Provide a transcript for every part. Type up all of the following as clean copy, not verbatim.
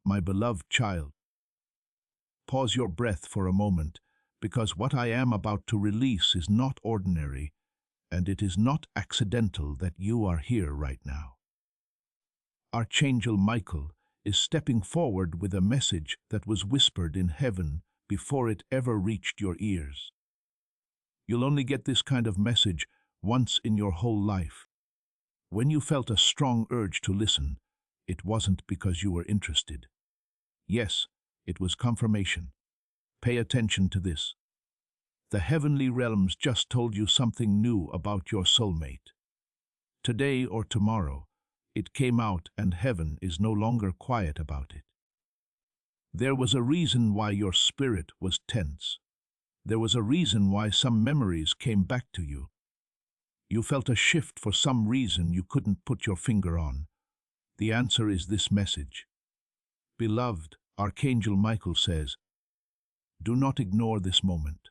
My beloved child, pause your breath for a moment, because what I am about to release is not ordinary, and it is not accidental that you are here right now. Archangel Michael is stepping forward with a message that was whispered in heaven before it ever reached your ears. You'll only get this kind of message once in your whole life. When you felt a strong urge to listen, it wasn't because you were interested. Yes, it was confirmation. Pay attention to this. The heavenly realms just told you something new about your soulmate. Today or tomorrow, it came out and heaven is no longer quiet about it. There was a reason why your spirit was tense. There was a reason why some memories came back to you. You felt a shift for some reason you couldn't put your finger on. The answer is this message. Beloved, Archangel Michael says, do not ignore this moment.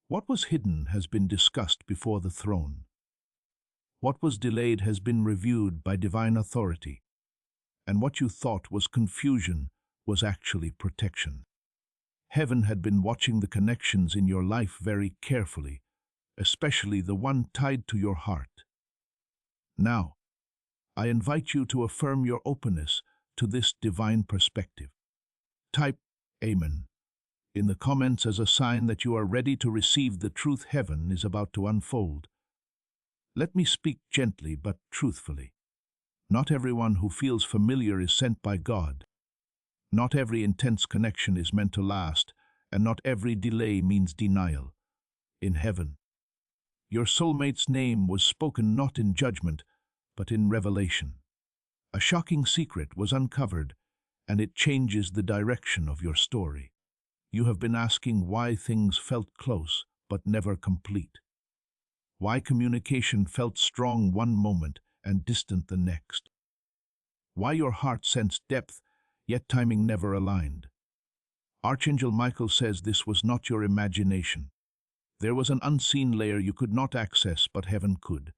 What was hidden has been discussed before the throne. What was delayed has been reviewed by divine authority. And what you thought was confusion was actually protection. Heaven had been watching the connections in your life very carefully, especially the one tied to your heart. Now, I invite you to affirm your openness to this divine perspective. Type Amen in the comments as a sign that you are ready to receive the truth heaven is about to unfold. Let me speak gently but truthfully. Not everyone who feels familiar is sent by God. Not every intense connection is meant to last, and not every delay means denial. In heaven, your soulmate's name was spoken not in judgment, but in revelation. A shocking secret was uncovered, and it changes the direction of your story. You have been asking why things felt close, but never complete. Why communication felt strong one moment and distant the next. Why your heart sensed depth, yet timing never aligned. Archangel Michael says this was not your imagination. There was an unseen layer you could not access, but heaven could.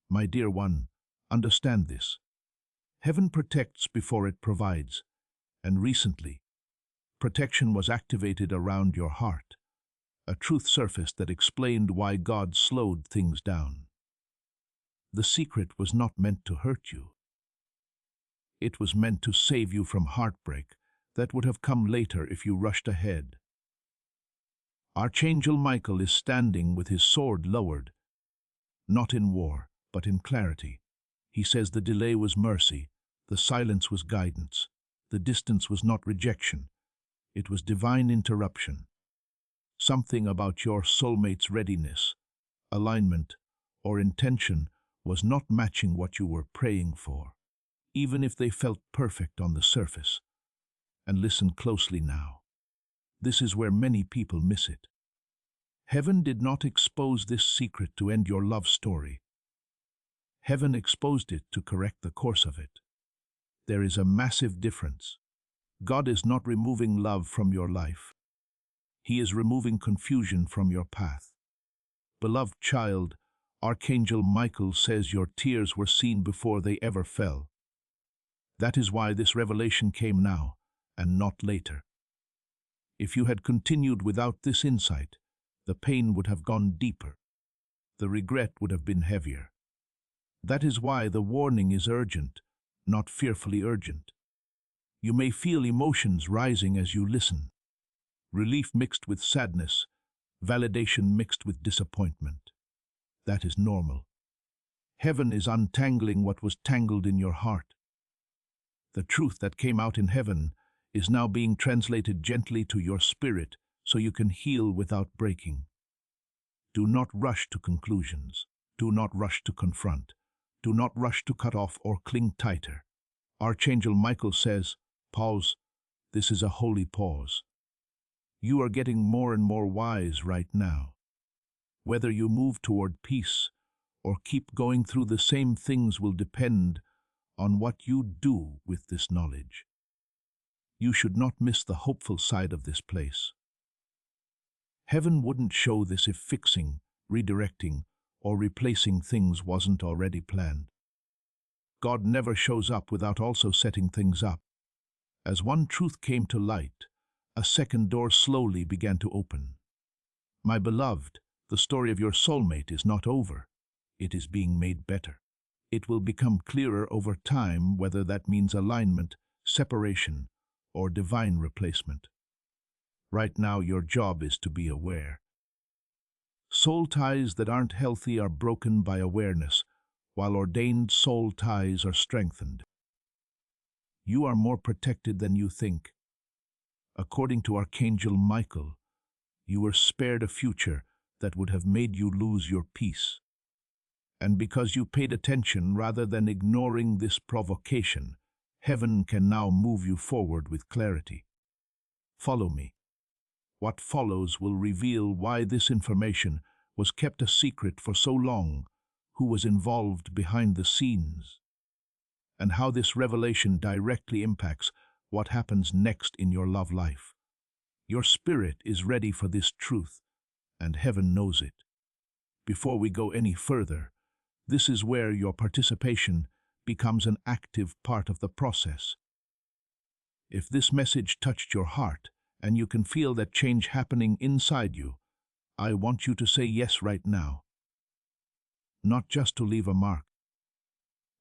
My dear one, understand this. Heaven protects before it provides, and recently, protection was activated around your heart. A truth surfaced that explained why God slowed things down. The secret was not meant to hurt you. It was meant to save you from heartbreak that would have come later if you rushed ahead. Archangel Michael is standing with his sword lowered, not in war, but in clarity. He says the delay was mercy, the silence was guidance, the distance was not rejection, it was divine interruption. Something about your soulmate's readiness, alignment, or intention was not matching what you were praying for, even if they felt perfect on the surface. And listen closely now. This is where many people miss it. Heaven did not expose this secret to end your love story. Heaven exposed it to correct the course of it. There is a massive difference. God is not removing love from your life. He is removing confusion from your path. Beloved child, Archangel Michael says your tears were seen before they ever fell. That is why this revelation came now, and not later. If you had continued without this insight, the pain would have gone deeper. The regret would have been heavier. That is why the warning is urgent, not fearfully urgent. You may feel emotions rising as you listen. Relief mixed with sadness, validation mixed with disappointment. That is normal. Heaven is untangling what was tangled in your heart. The truth that came out in heaven is now being translated gently to your spirit so you can heal without breaking. Do not rush to conclusions. Do not rush to confront. Do not rush to cut off or cling tighter. Archangel Michael says, pause. This is a holy pause. You are getting more and more wise right now. Whether you move toward peace or keep going through the same things will depend on what you do with this knowledge. You should not miss the hopeful side of this place. Heaven wouldn't show this if fixing, redirecting, or replacing things wasn't already planned. God never shows up without also setting things up. As one truth came to light, a second door slowly began to open. My beloved, the story of your soulmate is not over. It is being made better. It will become clearer over time whether that means alignment, separation, or divine replacement. Right now, your job is to be aware. Soul ties that aren't healthy are broken by awareness, while ordained soul ties are strengthened. You are more protected than you think. According to Archangel Michael, you were spared a future that would have made you lose your peace. And because you paid attention rather than ignoring this provocation, heaven can now move you forward with clarity. Follow me. What follows will reveal why this information was kept a secret for so long, who was involved behind the scenes, and how this revelation directly impacts what happens next in your love life. Your spirit is ready for this truth, and heaven knows it. Before we go any further, this is where your participation becomes an active part of the process. If this message touched your heart, and you can feel that change happening inside you, I want you to say yes right now. Not just to leave a mark,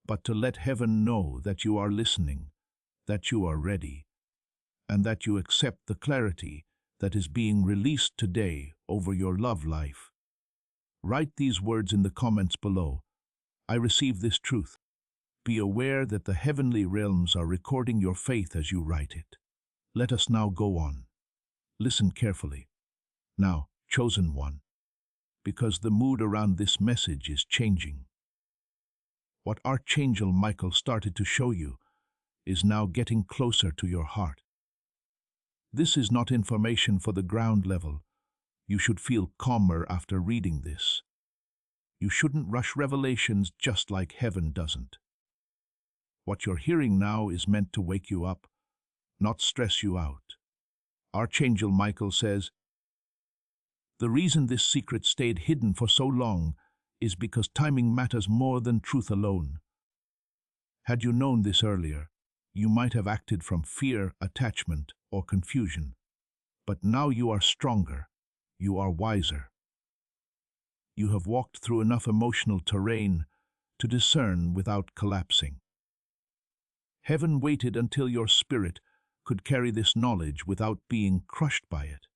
but to let heaven know that you are listening, that you are ready, and that you accept the clarity that is being released today over your love life. Write these words in the comments below. I receive this truth. Be aware that the heavenly realms are recording your faith as you write it. Let us now go on. Listen carefully. Now, chosen one, because the mood around this message is changing. What Archangel Michael started to show you is now getting closer to your heart. This is not information for the ground level. You should feel calmer after reading this. You shouldn't rush revelations just like heaven doesn't. What you're hearing now is meant to wake you up, not stress you out. Archangel Michael says, the reason this secret stayed hidden for so long is because timing matters more than truth alone. Had you known this earlier, you might have acted from fear, attachment, or confusion. But now you are stronger, you are wiser. You have walked through enough emotional terrain to discern without collapsing. Heaven waited until your spirit could carry this knowledge without being crushed by it.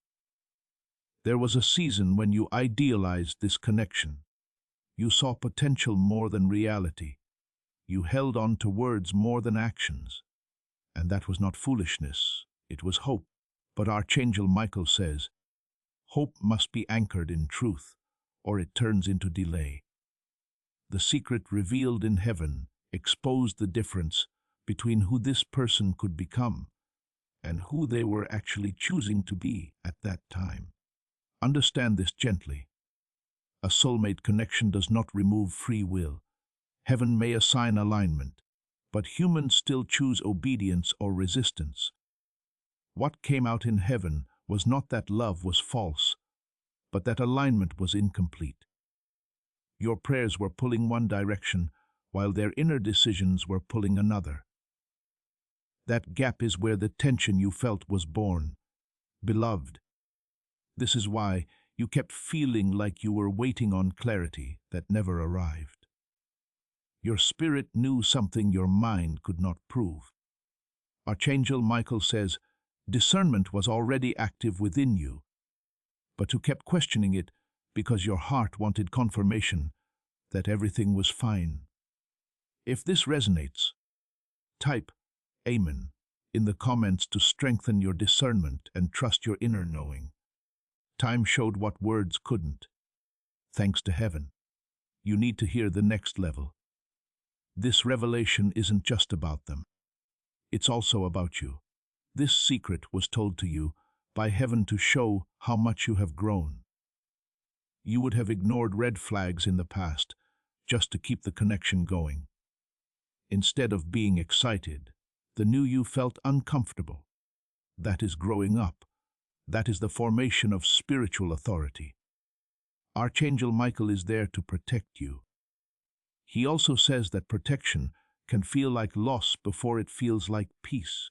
There was a season when you idealized this connection. You saw potential more than reality. You held on to words more than actions. And that was not foolishness, it was hope. But Archangel Michael says, hope must be anchored in truth, or it turns into delay. The secret revealed in heaven exposed the difference between who this person could become and who they were actually choosing to be at that time. Understand this gently. A soulmate connection does not remove free will. Heaven may assign alignment, but humans still choose obedience or resistance. What came out in heaven was not that love was false, but that alignment was incomplete. Your prayers were pulling one direction, while their inner decisions were pulling another. That gap is where the tension you felt was born. Beloved, this is why you kept feeling like you were waiting on clarity that never arrived. Your spirit knew something your mind could not prove. Archangel Michael says, discernment was already active within you, but you kept questioning it because your heart wanted confirmation that everything was fine. If this resonates, type Amen in the comments to strengthen your discernment and trust your inner knowing. Time showed what words couldn't. Thanks to heaven. You need to hear the next level. This revelation isn't just about them. It's also about you. This secret was told to you by heaven to show how much you have grown. You would have ignored red flags in the past just to keep the connection going. Instead of being excited, the new you felt uncomfortable. That is growing up. That is the formation of spiritual authority. Archangel Michael is there to protect you. He also says that protection can feel like loss before it feels like peace.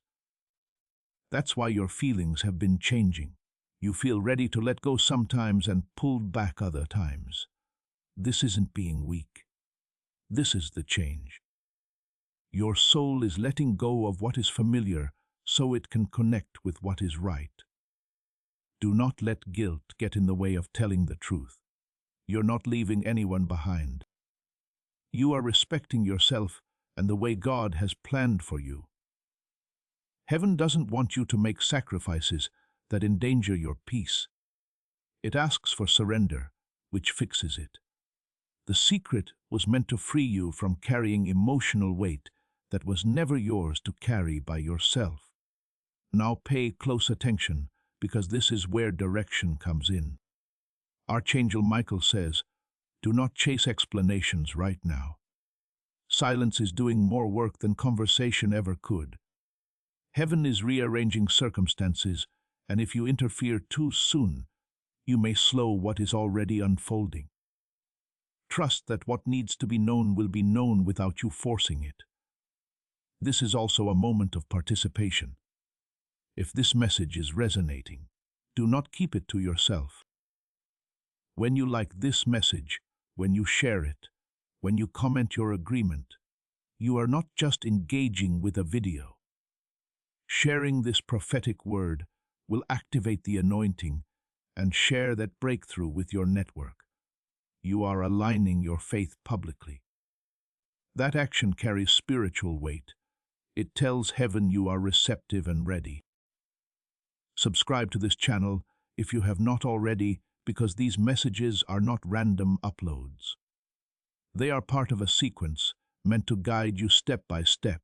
That's why your feelings have been changing. You feel ready to let go sometimes and pulled back other times. This isn't being weak. This is the change. Your soul is letting go of what is familiar so it can connect with what is right. Do not let guilt get in the way of telling the truth. You're not leaving anyone behind. You are respecting yourself and the way God has planned for you. Heaven doesn't want you to make sacrifices that endanger your peace. It asks for surrender, which fixes it. The secret was meant to free you from carrying emotional weight that was never yours to carry by yourself. Now pay close attention, because this is where direction comes in. Archangel Michael says, do not chase explanations right now. Silence is doing more work than conversation ever could. Heaven is rearranging circumstances, and if you interfere too soon, you may slow what is already unfolding. Trust that what needs to be known will be known without you forcing it. This is also a moment of participation. If this message is resonating, do not keep it to yourself. When you like this message, when you share it, when you comment your agreement, you are not just engaging with a video. Sharing this prophetic word will activate the anointing and share that breakthrough with your network. You are aligning your faith publicly. That action carries spiritual weight. It tells heaven you are receptive and ready. Subscribe to this channel if you have not already, because these messages are not random uploads. They are part of a sequence meant to guide you step by step.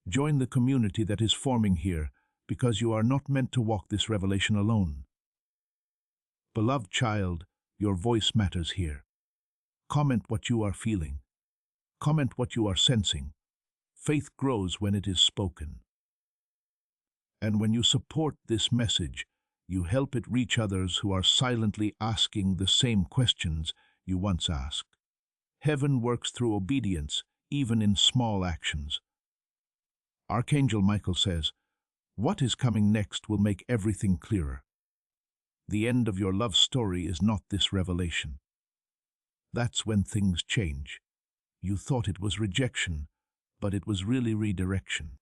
Join the community that is forming here, because you are not meant to walk this revelation alone. Beloved child, your voice matters here. Comment what you are feeling. Comment what you are sensing. Faith grows when it is spoken. And when you support this message, you help it reach others who are silently asking the same questions you once asked. Heaven works through obedience, even in small actions. Archangel Michael says, what is coming next will make everything clearer. The end of your love story is not this revelation. That's when things change. You thought it was rejection, but it was really redirection.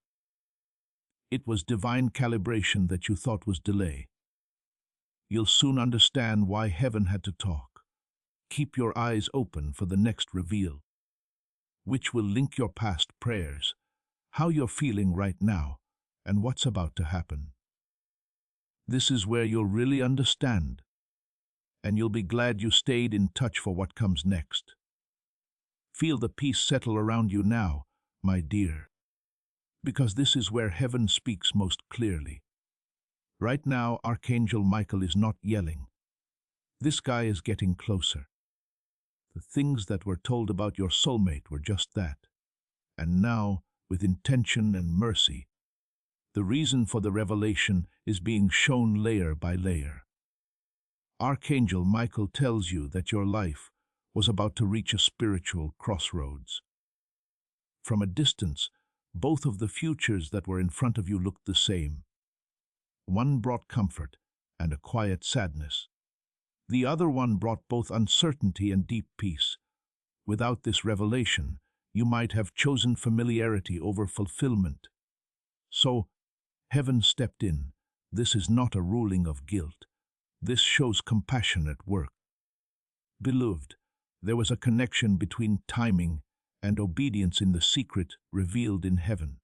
It was divine calibration that you thought was delay. You'll soon understand why heaven had to talk. Keep your eyes open for the next reveal, which will link your past prayers, how you're feeling right now, and what's about to happen. This is where you'll really understand, and you'll be glad you stayed in touch for what comes next. Feel the peace settle around you now, my dear, because this is where heaven speaks most clearly. Right now, Archangel Michael is not yelling. This guy is getting closer. The things that were told about your soulmate were just that. And now, with intention and mercy, the reason for the revelation is being shown layer by layer. Archangel Michael tells you that your life was about to reach a spiritual crossroads. From a distance, both of the futures that were in front of you looked the same. One brought comfort and a quiet sadness. The other one brought both uncertainty and deep peace. Without this revelation, you might have chosen familiarity over fulfillment. So, heaven stepped in. This is not a ruling of guilt. This shows compassion at work. Beloved, there was a connection between timing and obedience in the secret revealed in heaven.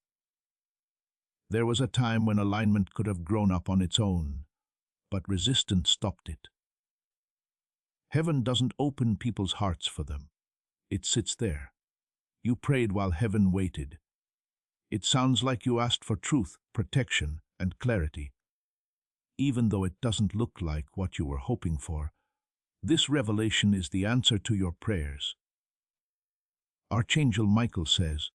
There was a time when alignment could have grown up on its own, but resistance stopped it. Heaven doesn't open people's hearts for them. It sits there. You prayed while heaven waited. It sounds like you asked for truth, protection, and clarity. Even though it doesn't look like what you were hoping for, this revelation is the answer to your prayers. Archangel Michael says,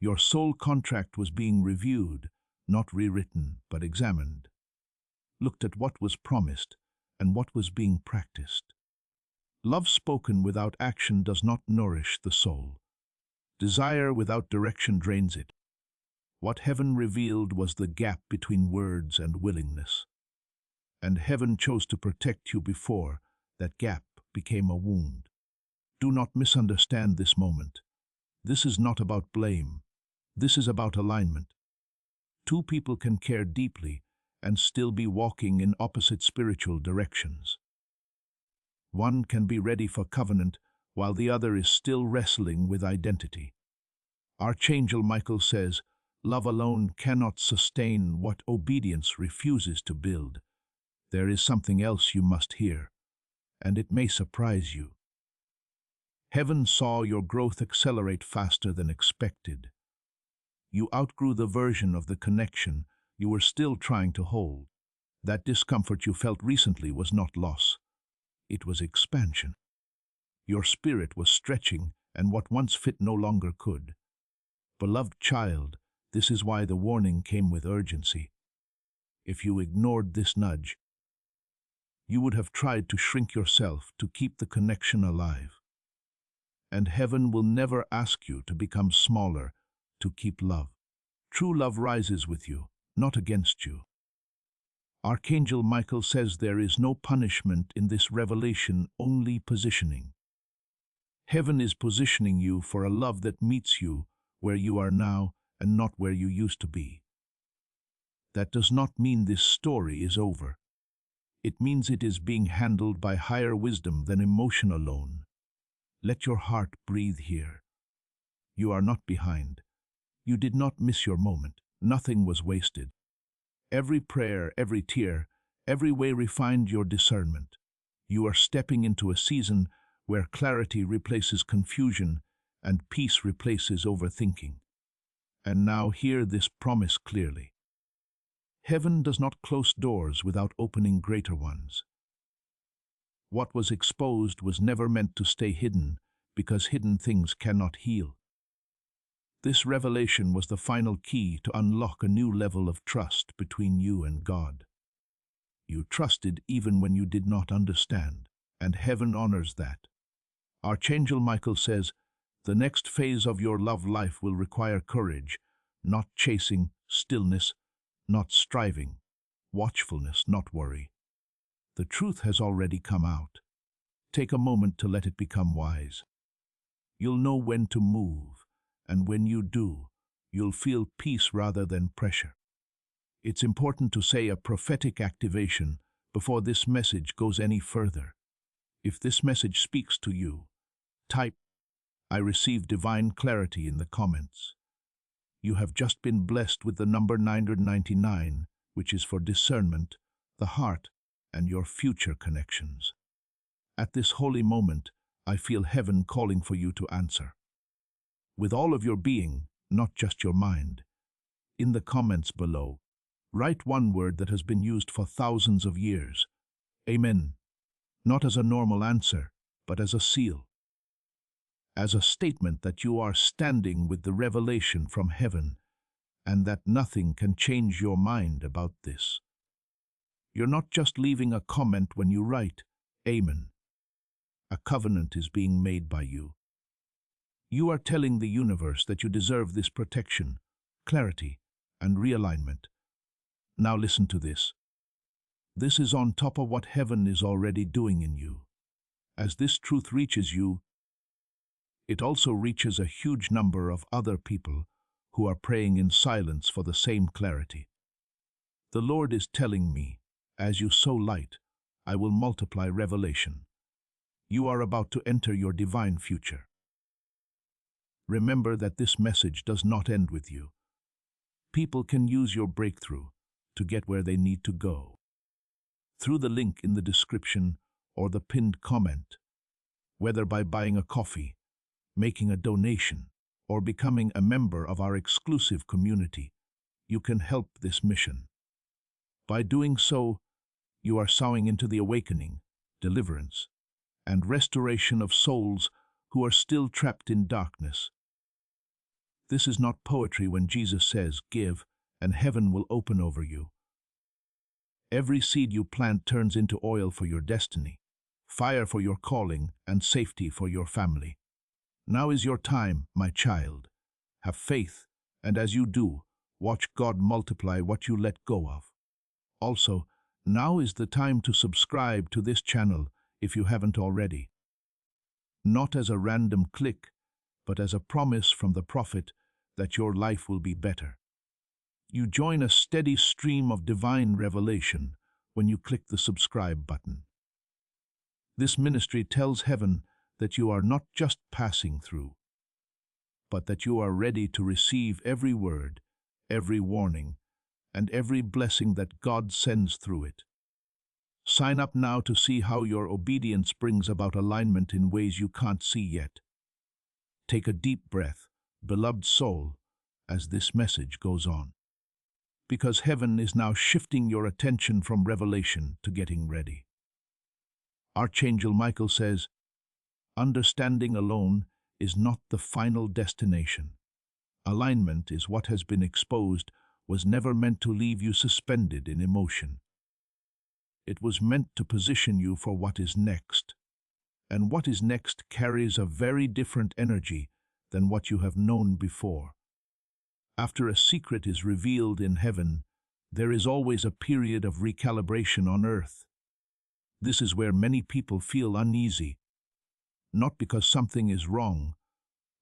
your soul contract was being reviewed, not rewritten, but examined. Looked at what was promised and what was being practiced. Love spoken without action does not nourish the soul. Desire without direction drains it. What heaven revealed was the gap between words and willingness. And heaven chose to protect you before that gap became a wound. Do not misunderstand this moment. This is not about blame. This is about alignment. Two people can care deeply and still be walking in opposite spiritual directions. One can be ready for covenant while the other is still wrestling with identity. Archangel Michael says, love alone cannot sustain what obedience refuses to build. There is something else you must hear, and it may surprise you. Heaven saw your growth accelerate faster than expected. You outgrew the version of the connection you were still trying to hold. That discomfort you felt recently was not loss. It was expansion. Your spirit was stretching, and what once fit no longer could. Beloved child, this is why the warning came with urgency. If you ignored this nudge, you would have tried to shrink yourself to keep the connection alive. And heaven will never ask you to become smaller to keep love. True love rises with you, not against you. Archangel Michael says there is no punishment in this revelation, only positioning. Heaven is positioning you for a love that meets you where you are now and not where you used to be. That does not mean this story is over. It means it is being handled by higher wisdom than emotion alone. Let your heart breathe here. You are not behind. You did not miss your moment. Nothing was wasted. Every prayer, every tear, every way refined your discernment. You are stepping into a season where clarity replaces confusion and peace replaces overthinking. And now hear this promise clearly. Heaven does not close doors without opening greater ones. What was exposed was never meant to stay hidden, because hidden things cannot heal. This revelation was the final key to unlock a new level of trust between you and God. You trusted even when you did not understand, and heaven honors that. Archangel Michael says, the next phase of your love life will require courage, not chasing, stillness, not striving, watchfulness, not worry. The truth has already come out. Take a moment to let it become wise. You'll know when to move, and when you do, you'll feel peace rather than pressure. It's important to say a prophetic activation before this message goes any further. If this message speaks to you, type, I receive divine clarity in the comments. You have just been blessed with the number 999, which is for discernment, the heart, and your future connections. At this holy moment, I feel heaven calling for you to answer. With all of your being, not just your mind. In the comments below, write one word that has been used for thousands of years. Amen. Not as a normal answer, but as a seal. As a statement that you are standing with the revelation from heaven, and that nothing can change your mind about this. You're not just leaving a comment when you write, Amen. A covenant is being made by you. You are telling the universe that you deserve this protection, clarity, and realignment. Now listen to this. This is on top of what heaven is already doing in you. As this truth reaches you, it also reaches a huge number of other people who are praying in silence for the same clarity. The Lord is telling me, as you sow light, I will multiply revelation. You are about to enter your divine future. Remember that this message does not end with you. People can use your breakthrough to get where they need to go. Through the link in the description or the pinned comment, whether by buying a coffee, making a donation, or becoming a member of our exclusive community, you can help this mission. By doing so, you are sowing into the awakening, deliverance, and restoration of souls who are still trapped in darkness. This is not poetry when Jesus says, give, and heaven will open over you. Every seed you plant turns into oil for your destiny, fire for your calling, and safety for your family. Now is your time, my child. Have faith, and as you do, Watch God multiply what you let go of. Also, now is the time to subscribe to this channel if you haven't already. Not as a random click, but as a promise from the prophet that your life will be better. You join a steady stream of divine revelation when you click the subscribe button. This ministry tells heaven that you are not just passing through, but that you are ready to receive every word, every warning, and every blessing that God sends through it. Sign up now to see how your obedience brings about alignment in ways you can't see yet. Take a deep breath, beloved soul, as this message goes on. Because heaven is now shifting your attention from revelation to getting ready. Archangel Michael says, understanding alone is not the final destination. Alignment is what has been exposed, was never meant to leave you suspended in emotion. It was meant to position you for what is next. And what is next carries a very different energy than what you have known before. After a secret is revealed in heaven, there is always a period of recalibration on earth. This is where many people feel uneasy, not because something is wrong,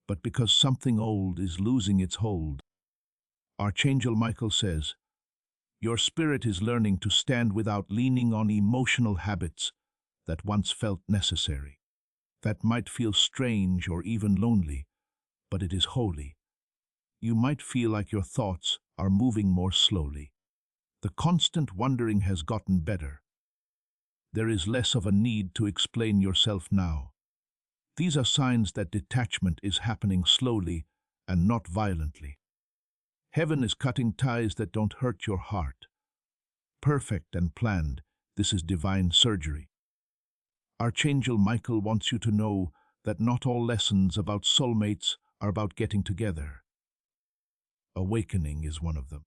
but because something old is losing its hold. Archangel Michael says, your spirit is learning to stand without leaning on emotional habits that once felt necessary. That might feel strange or even lonely, but it is holy. You might feel like your thoughts are moving more slowly. The constant wondering has gotten better. There is less of a need to explain yourself now. These are signs that detachment is happening slowly and not violently. Heaven is cutting ties that don't hurt your heart. Perfect and planned, this is divine surgery. Archangel Michael wants you to know that not all lessons about soulmates are about getting together. Awakening is one of them.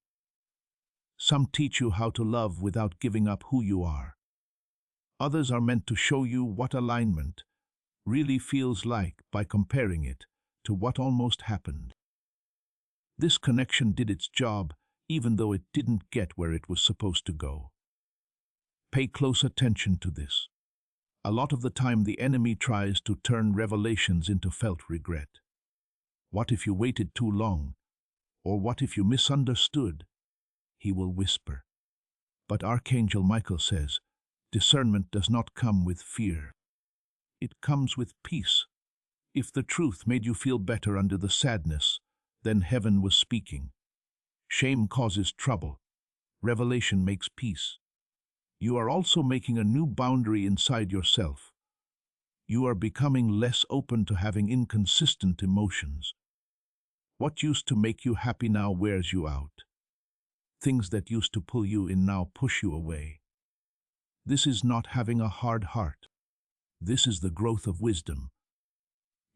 Some teach you how to love without giving up who you are. Others are meant to show you what alignment really feels like by comparing it to what almost happened. This connection did its job, even though it didn't get where it was supposed to go. Pay close attention to this. A lot of the time the enemy tries to turn revelations into felt regret. What if you waited too long? Or what if you misunderstood? He will whisper. But Archangel Michael says, discernment does not come with fear. It comes with peace. If the truth made you feel better under the sadness, then heaven was speaking. Shame causes trouble. Revelation makes peace. You are also making a new boundary inside yourself. You are becoming less open to having inconsistent emotions. What used to make you happy now wears you out. Things that used to pull you in now push you away. This is not having a hard heart. This is the growth of wisdom.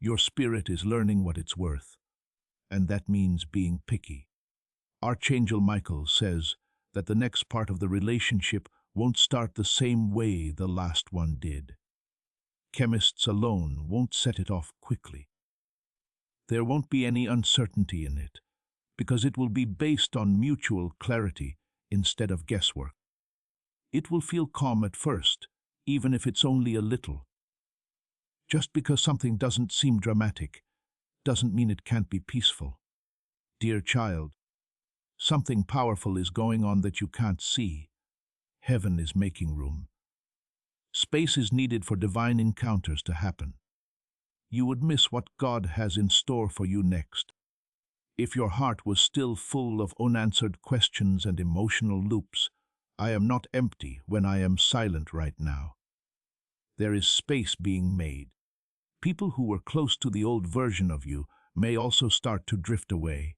Your spirit is learning what it's worth, and that means being picky. Archangel Michael says that the next part of the relationship won't start the same way the last one did. Chemists alone won't set it off quickly. There won't be any uncertainty in it, because it will be based on mutual clarity instead of guesswork. It will feel calm at first, even if it's only a little. Just because something doesn't seem dramatic, doesn't mean it can't be peaceful. Dear child, something powerful is going on that you can't see. Heaven is making room. Space is needed for divine encounters to happen. You would miss what God has in store for you next. If your heart was still full of unanswered questions and emotional loops, I am not empty when I am silent right now. There is space being made. People who were close to the old version of you may also start to drift away.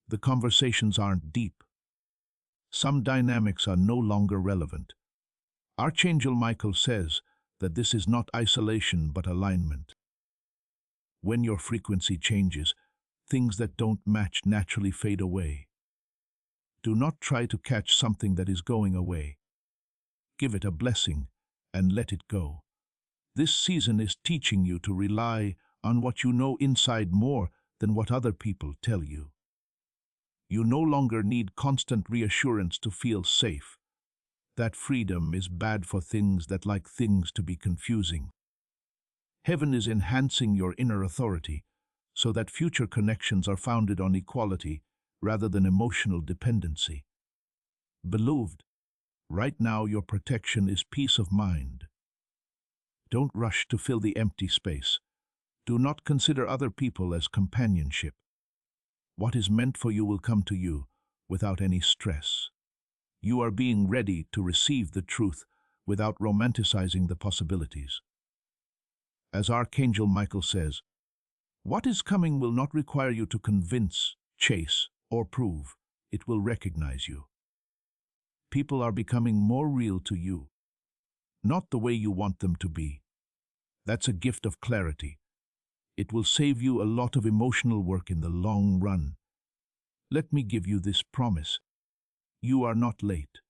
The conversations aren't deep. Some dynamics are no longer relevant. Archangel Michael says that this is not isolation but alignment. When your frequency changes, things that don't match naturally fade away. Do not try to catch something that is going away. Give it a blessing and let it go. This season is teaching you to rely on what you know inside more than what other people tell you. You no longer need constant reassurance to feel safe. That freedom is bad for things that like things to be confusing. Heaven is enhancing your inner authority so that future connections are founded on equality rather than emotional dependency. Beloved, right now your protection is peace of mind. Don't rush to fill the empty space. Do not consider other people as companionship. What is meant for you will come to you without any stress. You are being ready to receive the truth without romanticizing the possibilities. As Archangel Michael says, what is coming will not require you to convince, chase, or prove. It will recognize you. People are becoming more real to you, not the way you want them to be. That's a gift of clarity. It will save you a lot of emotional work in the long run. Let me give you this promise. You are not late.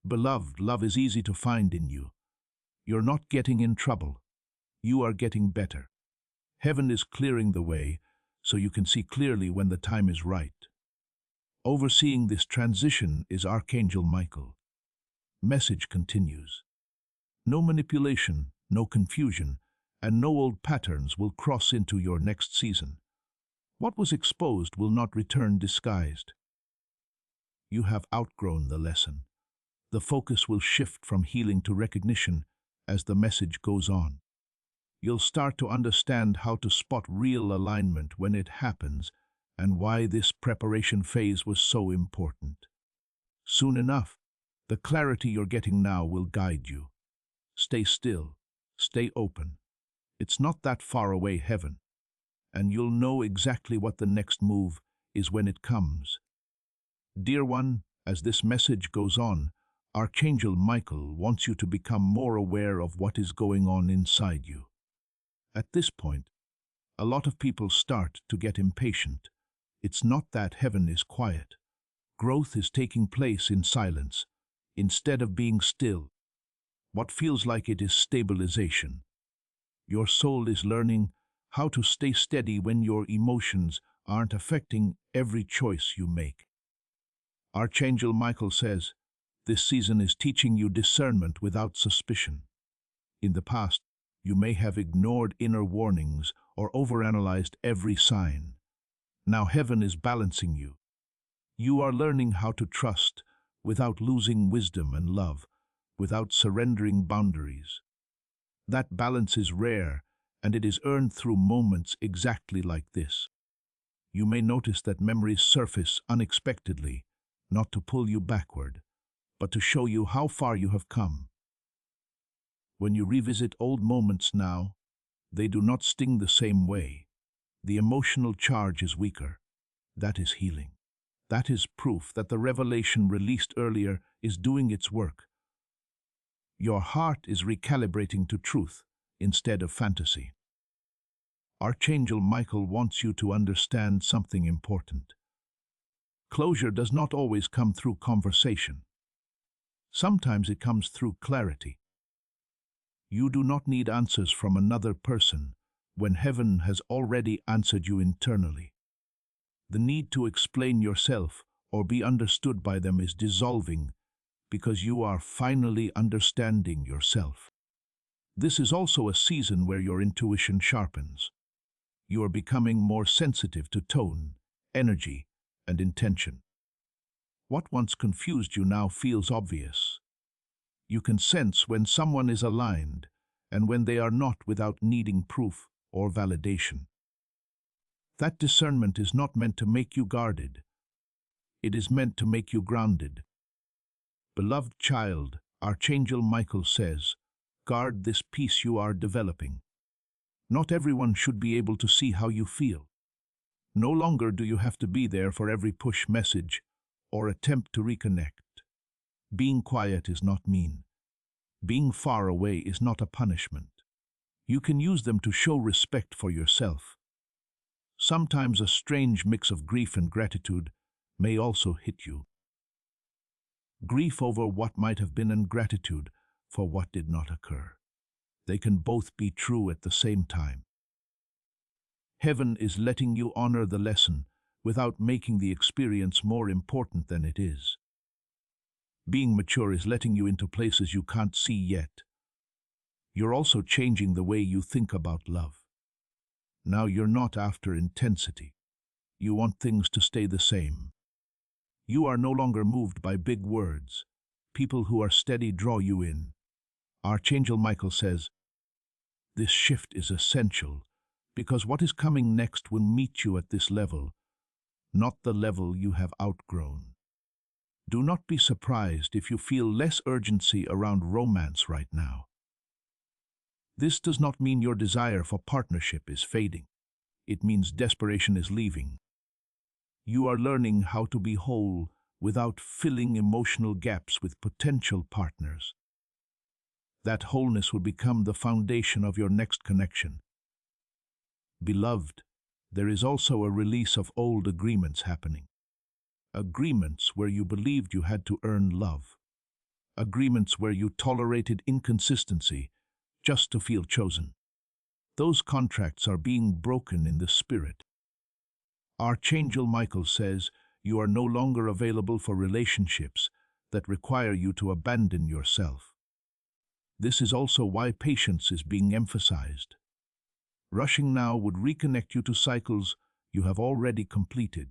Beloved, love is easy to find in you. You're not getting in trouble. You are getting better. Heaven is clearing the way so you can see clearly when the time is right. Overseeing this transition is Archangel Michael. Message continues. No manipulation, no confusion, and no old patterns will cross into your next season. What was exposed will not return disguised. You have outgrown the lesson. The focus will shift from healing to recognition as the message goes on. You'll start to understand how to spot real alignment when it happens and why this preparation phase was so important. Soon enough, the clarity you're getting now will guide you. Stay still, stay open. It's not that far away, heaven, and you'll know exactly what the next move is when it comes. Dear one, as this message goes on, Archangel Michael wants you to become more aware of what is going on inside you. At this point, a lot of people start to get impatient. It's not that heaven is quiet. Growth is taking place in silence, instead of being still. What feels like it is stabilization. Your soul is learning how to stay steady when your emotions aren't affecting every choice you make. Archangel Michael says, this season is teaching you discernment without suspicion. In the past, you may have ignored inner warnings or overanalyzed every sign. Now heaven is balancing you. You are learning how to trust without losing wisdom and love, without surrendering boundaries. That balance is rare, and it is earned through moments exactly like this. You may notice that memories surface unexpectedly, not to pull you backward, but to show you how far you have come. When you revisit old moments now, they do not sting the same way. The emotional charge is weaker. That is healing. That is proof that the revelation released earlier is doing its work. Your heart is recalibrating to truth instead of fantasy. Archangel Michael wants you to understand something important. Closure does not always come through conversation. Sometimes it comes through clarity. You do not need answers from another person when heaven has already answered you internally. The need to explain yourself or be understood by them is dissolving because you are finally understanding yourself. This is also a season where your intuition sharpens. You are becoming more sensitive to tone, energy, and intention. What once confused you now feels obvious. You can sense when someone is aligned and when they are not without needing proof or validation. That discernment is not meant to make you guarded. It is meant to make you grounded. Beloved child, Archangel Michael says, guard this peace you are developing. Not everyone should be able to see how you feel. No longer do you have to be there for every push message or attempt to reconnect. Being quiet is not mean. Being far away is not a punishment. You can use them to show respect for yourself. Sometimes a strange mix of grief and gratitude may also hit you. Grief over what might have been and gratitude for what did not occur. They can both be true at the same time. Heaven is letting you honor the lesson without making the experience more important than it is. Being mature is letting you into places you can't see yet. You're also changing the way you think about love. Now you're not after intensity. You want things to stay the same. You are no longer moved by big words. People who are steady draw you in. Archangel Michael says, this shift is essential because what is coming next will meet you at this level, not the level you have outgrown. Do not be surprised if you feel less urgency around romance right now. This does not mean your desire for partnership is fading. It means desperation is leaving. You are learning how to be whole without filling emotional gaps with potential partners. That wholeness will become the foundation of your next connection. Beloved, there is also a release of old agreements happening. Agreements where you believed you had to earn love. Agreements where you tolerated inconsistency just to feel chosen. Those contracts are being broken in the spirit. Archangel Michael says you are no longer available for relationships that require you to abandon yourself. This is also why patience is being emphasized. Rushing now would reconnect you to cycles you have already completed.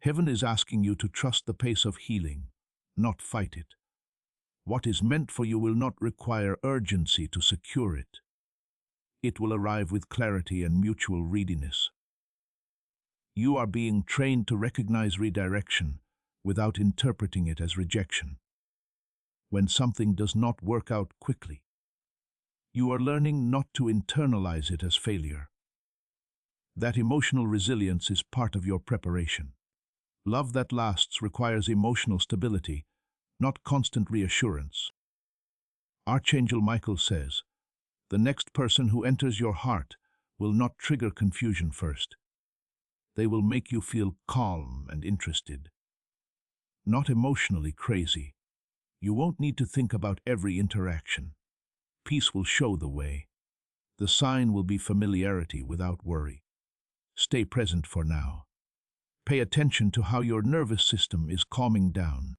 Heaven is asking you to trust the pace of healing, not fight it. What is meant for you will not require urgency to secure it. It will arrive with clarity and mutual readiness. You are being trained to recognize redirection without interpreting it as rejection. When something does not work out quickly, you are learning not to internalize it as failure. That emotional resilience is part of your preparation. Love that lasts requires emotional stability, not constant reassurance. Archangel Michael says, the next person who enters your heart will not trigger confusion first. They will make you feel calm and interested, not emotionally crazy. You won't need to think about every interaction. Peace will show the way. The sign will be familiarity without worry. Stay present for now. Pay attention to how your nervous system is calming down.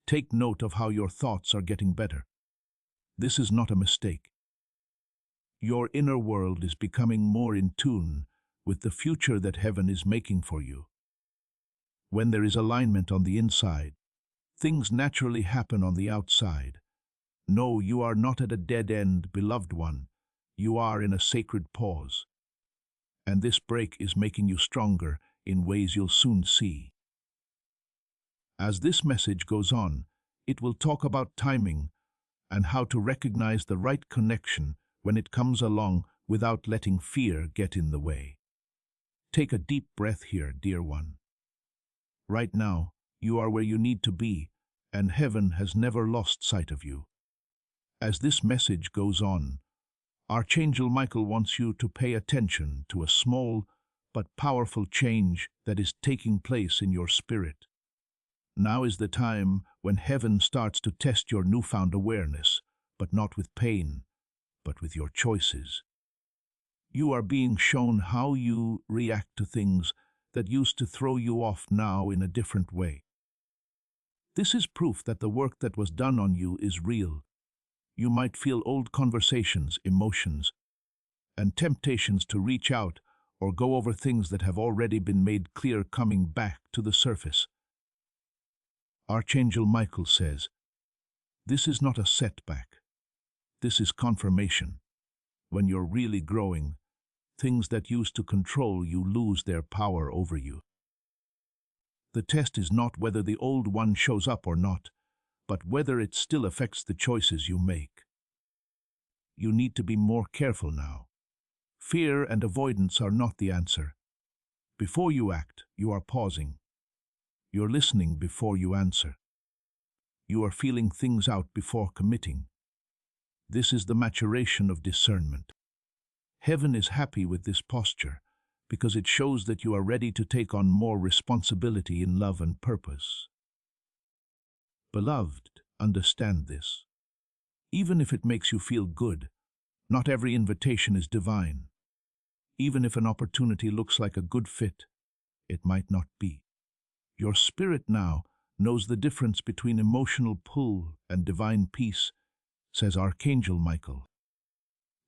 Take note of how your thoughts are getting better. This is not a mistake. Your inner world is becoming more in tune with the future that heaven is making for you. When there is alignment on the inside, things naturally happen on the outside. No, you are not at a dead end, beloved one. You are in a sacred pause. And this break is making you stronger in ways you'll soon see. As this message goes on, it will talk about timing and how to recognize the right connection when it comes along without letting fear get in the way. Take a deep breath here, dear one. Right now, you are where you need to be, and heaven has never lost sight of you. As this message goes on, Archangel Michael wants you to pay attention to a small but powerful change that is taking place in your spirit. Now is the time when heaven starts to test your newfound awareness, but not with pain, but with your choices. You are being shown how you react to things that used to throw you off now in a different way. This is proof that the work that was done on you is real. You might feel old conversations, emotions, and temptations to reach out or go over things that have already been made clear coming back to the surface. Archangel Michael says, this is not a setback. This is confirmation. When you're really growing, things that used to control you lose their power over you. The test is not whether the old one shows up or not, but whether it still affects the choices you make. You need to be more careful now. Fear and avoidance are not the answer. Before you act, you are pausing. You're listening before you answer. You are feeling things out before committing. This is the maturation of discernment. Heaven is happy with this posture because it shows that you are ready to take on more responsibility in love and purpose. Beloved, understand this. Even if it makes you feel good, not every invitation is divine. Even if an opportunity looks like a good fit, it might not be. Your spirit now knows the difference between emotional pull and divine peace, says Archangel Michael.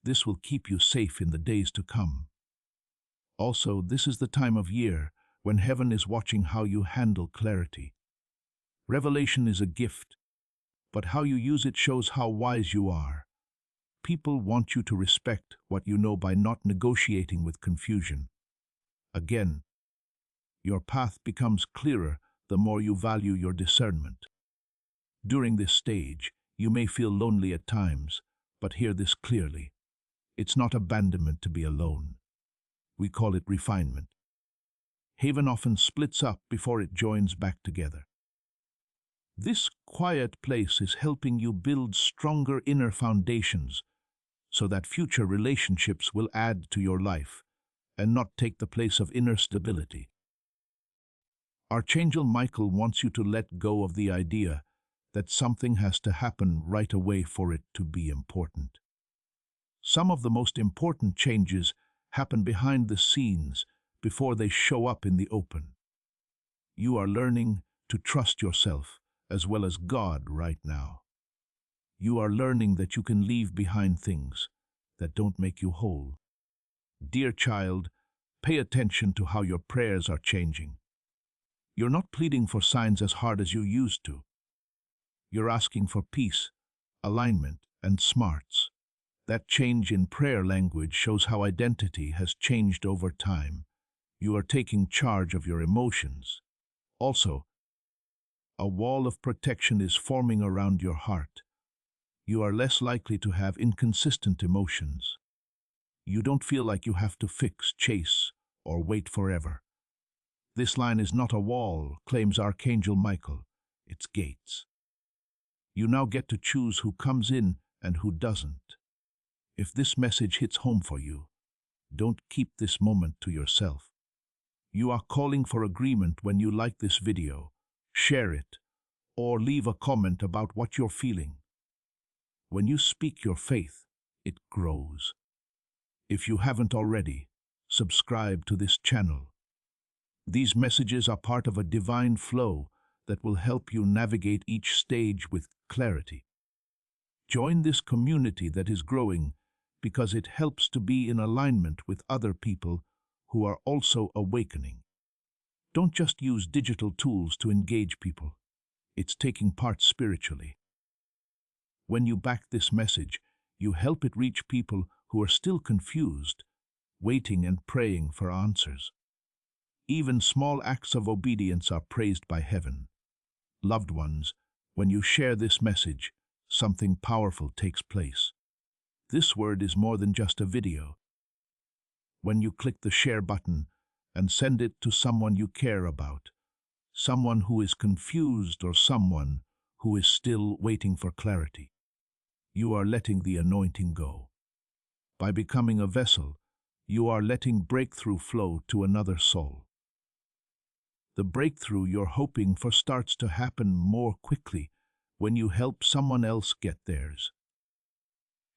This will keep you safe in the days to come. Also, this is the time of year when heaven is watching how you handle clarity. Revelation is a gift, but how you use it shows how wise you are. People want you to respect what you know by not negotiating with confusion. Again, your path becomes clearer the more you value your discernment. During this stage, you may feel lonely at times, but hear this clearly. It's not abandonment to be alone. We call it refinement. Heaven often splits up before it joins back together. This quiet place is helping you build stronger inner foundations so that future relationships will add to your life and not take the place of inner stability. Archangel Michael wants you to let go of the idea that something has to happen right away for it to be important. Some of the most important changes happen behind the scenes before they show up in the open. You are learning to trust yourself as well as God right now. You are learning that you can leave behind things that don't make you whole. Dear child, pay attention to how your prayers are changing. You're not pleading for signs as hard as you used to. You're asking for peace, alignment, and smarts. That change in prayer language shows how identity has changed over time. You are taking charge of your emotions. Also, a wall of protection is forming around your heart. You are less likely to have inconsistent emotions. You don't feel like you have to fix, chase, or wait forever. This line is not a wall, claims Archangel Michael. It's gates. You now get to choose who comes in and who doesn't. If this message hits home for you, don't keep this moment to yourself. You are calling for agreement when you like this video, share it, or leave a comment about what you're feeling. When you speak your faith, it grows. If you haven't already, subscribe to this channel. These messages are part of a divine flow that will help you navigate each stage with clarity. Join this community that is growing because it helps to be in alignment with other people who are also awakening. Don't just use digital tools to engage people. It's taking part spiritually. When you back this message, you help it reach people who are still confused, waiting and praying for answers. Even small acts of obedience are praised by heaven. Loved ones, when you share this message, something powerful takes place. This word is more than just a video. When you click the share button and send it to someone you care about, someone who is confused or someone who is still waiting for clarity, you are letting the anointing go. By becoming a vessel, you are letting breakthrough flow to another soul. The breakthrough you're hoping for starts to happen more quickly when you help someone else get theirs.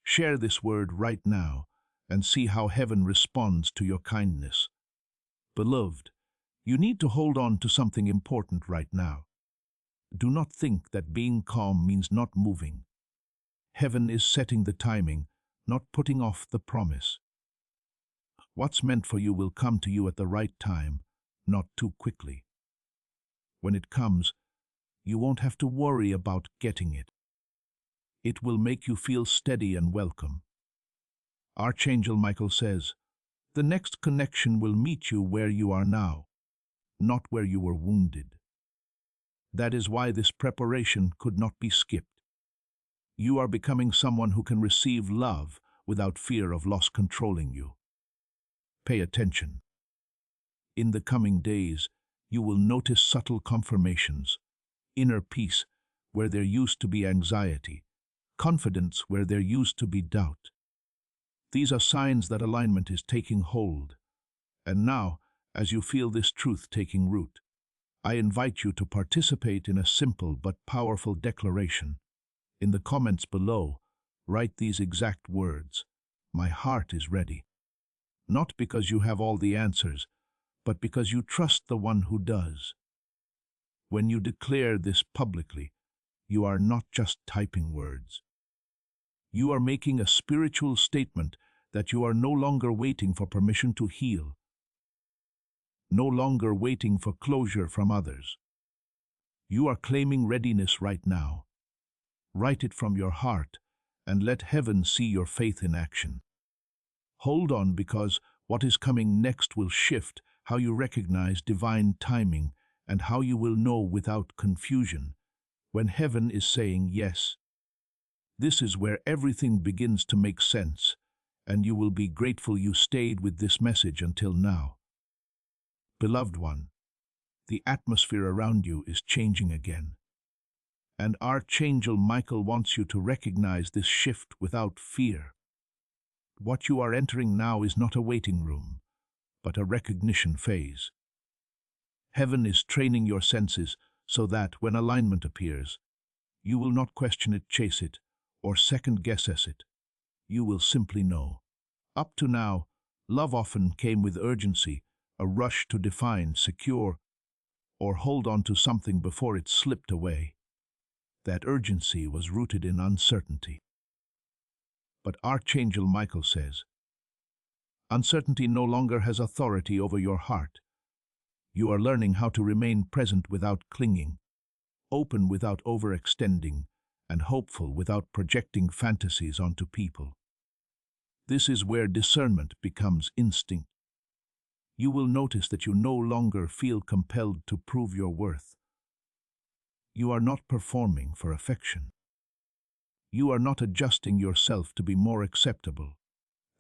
Share this word right now and see how heaven responds to your kindness. Beloved, you need to hold on to something important right now. Do not think that being calm means not moving. Heaven is setting the timing, not putting off the promise. What's meant for you will come to you at the right time, not too quickly. When it comes, you won't have to worry about getting it. It will make you feel steady and welcome. Archangel Michael says, the next connection will meet you where you are now, not where you were wounded. That is why this preparation could not be skipped. You are becoming someone who can receive love without fear of loss controlling you. Pay attention. In the coming days, you will notice subtle confirmations, inner peace where there used to be anxiety, confidence where there used to be doubt. These are signs that alignment is taking hold. And now, as you feel this truth taking root, I invite you to participate in a simple but powerful declaration. In the comments below, write these exact words: my heart is ready. Not because you have all the answers, but because you trust the one who does. When you declare this publicly, you are not just typing words. You are making a spiritual statement that you are no longer waiting for permission to heal, no longer waiting for closure from others. You are claiming readiness right now. Write it from your heart and let heaven see your faith in action. Hold on, because what is coming next will shift how you recognize divine timing and how you will know without confusion when heaven is saying yes. This is where everything begins to make sense, and you will be grateful you stayed with this message until now. Beloved one, the atmosphere around you is changing again. And Archangel Michael wants you to recognize this shift without fear. What you are entering now is not a waiting room, but a recognition phase. Heaven is training your senses so that, when alignment appears, you will not question it, chase it, or second-guess it. You will simply know. Up to now, love often came with urgency, a rush to define, secure, or hold on to something before it slipped away. That urgency was rooted in uncertainty. But Archangel Michael says, uncertainty no longer has authority over your heart. You are learning how to remain present without clinging, open without overextending, and hopeful without projecting fantasies onto people. This is where discernment becomes instinct. You will notice that you no longer feel compelled to prove your worth. You are not performing for affection. You are not adjusting yourself to be more acceptable.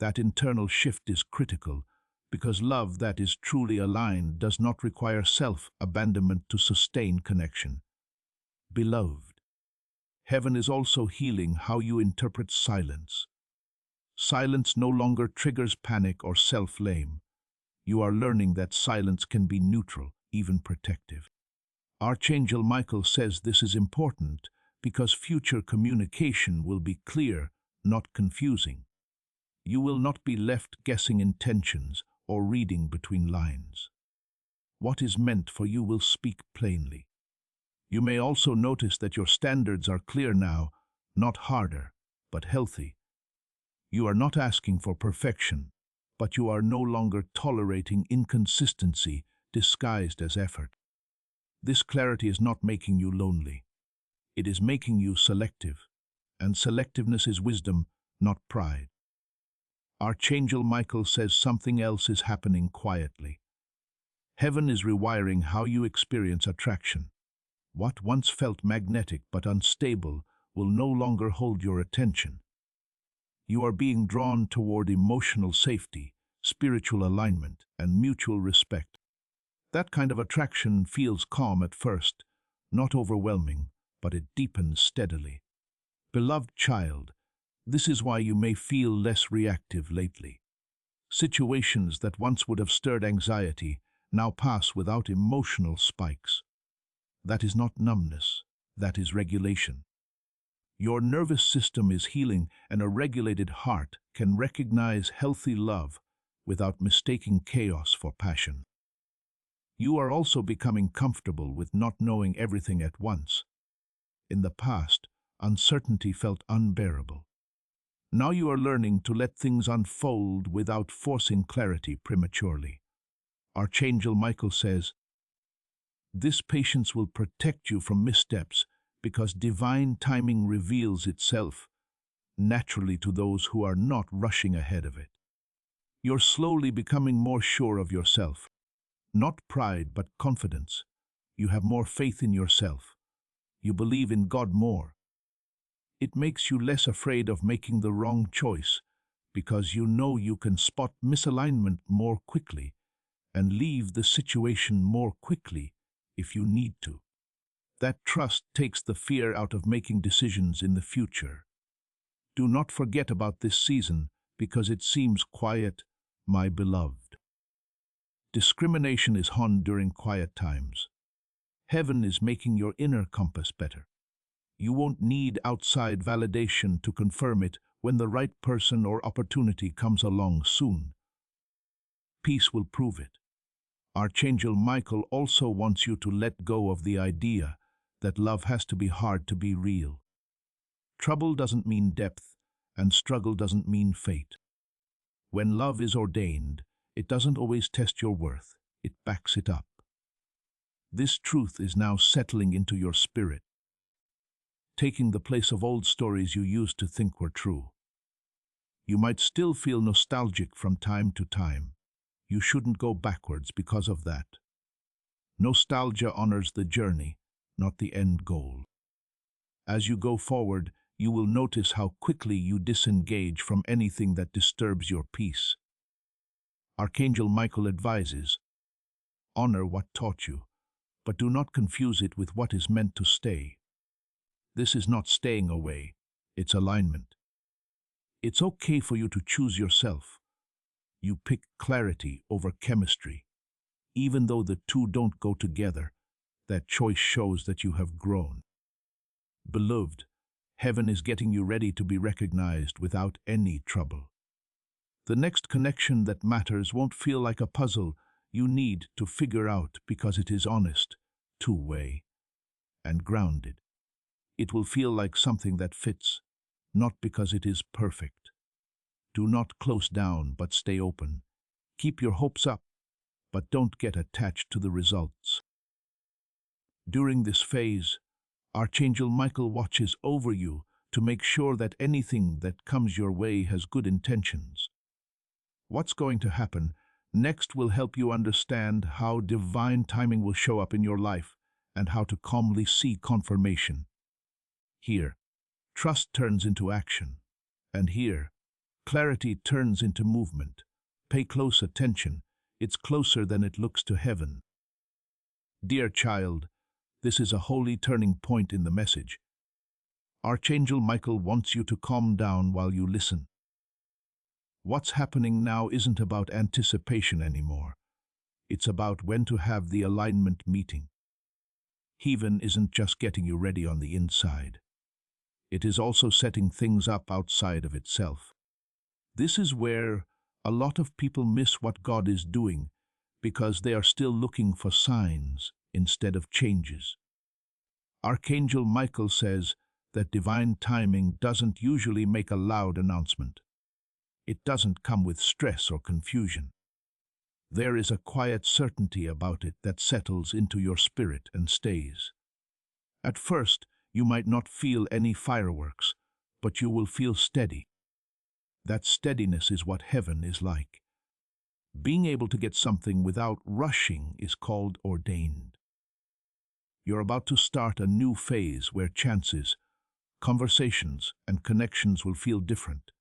That internal shift is critical, because love that is truly aligned does not require self-abandonment to sustain connection. Beloved, heaven is also healing how you interpret silence. Silence no longer triggers panic or self-blame. You are learning that silence can be neutral, even protective. Archangel Michael says this is important because future communication will be clear, not confusing. You will not be left guessing intentions or reading between lines. What is meant for you will speak plainly. You may also notice that your standards are clear now, not harder, but healthy. You are not asking for perfection, but you are no longer tolerating inconsistency disguised as effort. This clarity is not making you lonely. It is making you selective, and selectiveness is wisdom, not pride. Archangel Michael says something else is happening quietly. Heaven is rewiring how you experience attraction. What once felt magnetic but unstable will no longer hold your attention. You are being drawn toward emotional safety, spiritual alignment, and mutual respect. That kind of attraction feels calm at first, not overwhelming, but it deepens steadily. Beloved child, this is why you may feel less reactive lately. Situations that once would have stirred anxiety now pass without emotional spikes. That is not numbness, that is regulation. Your nervous system is healing, and a regulated heart can recognize healthy love without mistaking chaos for passion. You are also becoming comfortable with not knowing everything at once. In the past, uncertainty felt unbearable. Now you are learning to let things unfold without forcing clarity prematurely. Archangel Michael says, this patience will protect you from missteps because divine timing reveals itself naturally to those who are not rushing ahead of it. You're slowly becoming more sure of yourself. Not pride, but confidence. You have more faith in yourself. You believe in God more. It makes you less afraid of making the wrong choice because you know you can spot misalignment more quickly and leave the situation more quickly if you need to. That trust takes the fear out of making decisions in the future. Do not forget about this season because it seems quiet, my beloved. Discrimination is honed during quiet times. Heaven is making your inner compass better. You won't need outside validation to confirm it when the right person or opportunity comes along soon. Peace will prove it. Archangel Michael also wants you to let go of the idea that love has to be hard to be real. Trouble doesn't mean depth, and struggle doesn't mean fate. When love is ordained, it doesn't always test your worth, it backs it up. This truth is now settling into your spirit, taking the place of old stories you used to think were true. You might still feel nostalgic from time to time. You shouldn't go backwards because of that. Nostalgia honors the journey, not the end goal. As you go forward, you will notice how quickly you disengage from anything that disturbs your peace. Archangel Michael advises, honor what taught you, but do not confuse it with what is meant to stay. This is not staying away, it's alignment. It's okay for you to choose yourself. You pick clarity over chemistry. Even though the two don't go together, that choice shows that you have grown. Beloved, heaven is getting you ready to be recognized without any trouble. The next connection that matters won't feel like a puzzle you need to figure out because it is honest, two-way, and grounded. It will feel like something that fits, not because it is perfect. Do not close down, but stay open. Keep your hopes up, but don't get attached to the results. During this phase, Archangel Michael watches over you to make sure that anything that comes your way has good intentions. What's going to happen next will help you understand how divine timing will show up in your life and how to calmly see confirmation. Here, trust turns into action, and here, clarity turns into movement. Pay close attention. It's closer than it looks to heaven. Dear child, this is a holy turning point in the message. Archangel Michael wants you to calm down while you listen. What's happening now isn't about anticipation anymore. It's about when to have the alignment meeting. Heaven isn't just getting you ready on the inside. It is also setting things up outside of itself. This is where a lot of people miss what God is doing because they are still looking for signs instead of changes. Archangel Michael says that divine timing doesn't usually make a loud announcement. It doesn't come with stress or confusion. There is a quiet certainty about it that settles into your spirit and stays. At first, you might not feel any fireworks, but you will feel steady. That steadiness is what heaven is like. Being able to get something without rushing is called ordained. You're about to start a new phase where chances, conversations, and connections will feel different.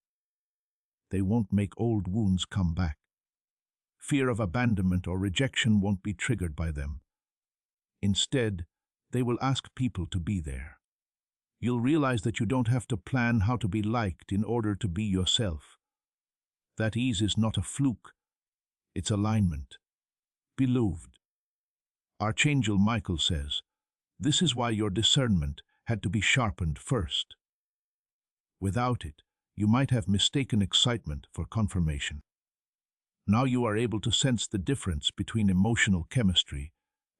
They won't make old wounds come back. Fear of abandonment or rejection won't be triggered by them. Instead, they will ask people to be there. You'll realize that you don't have to plan how to be liked in order to be yourself. That ease is not a fluke, it's alignment. Beloved, Archangel Michael says, this is why your discernment had to be sharpened first. Without it, you might have mistaken excitement for confirmation. Now you are able to sense the difference between emotional chemistry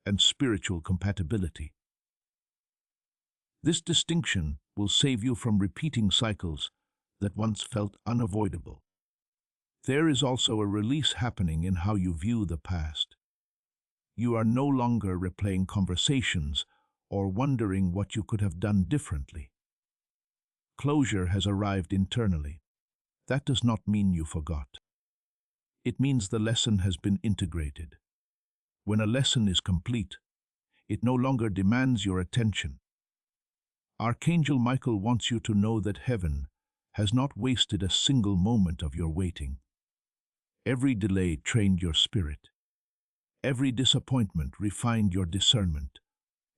and spiritual compatibility. This distinction will save you from repeating cycles that once felt unavoidable. There is also a release happening in how you view the past. You are no longer replaying conversations or wondering what you could have done differently. Closure has arrived internally. That does not mean you forgot. It means the lesson has been integrated. When a lesson is complete, it no longer demands your attention. Archangel Michael wants you to know that heaven has not wasted a single moment of your waiting. Every delay trained your spirit. Every disappointment refined your discernment.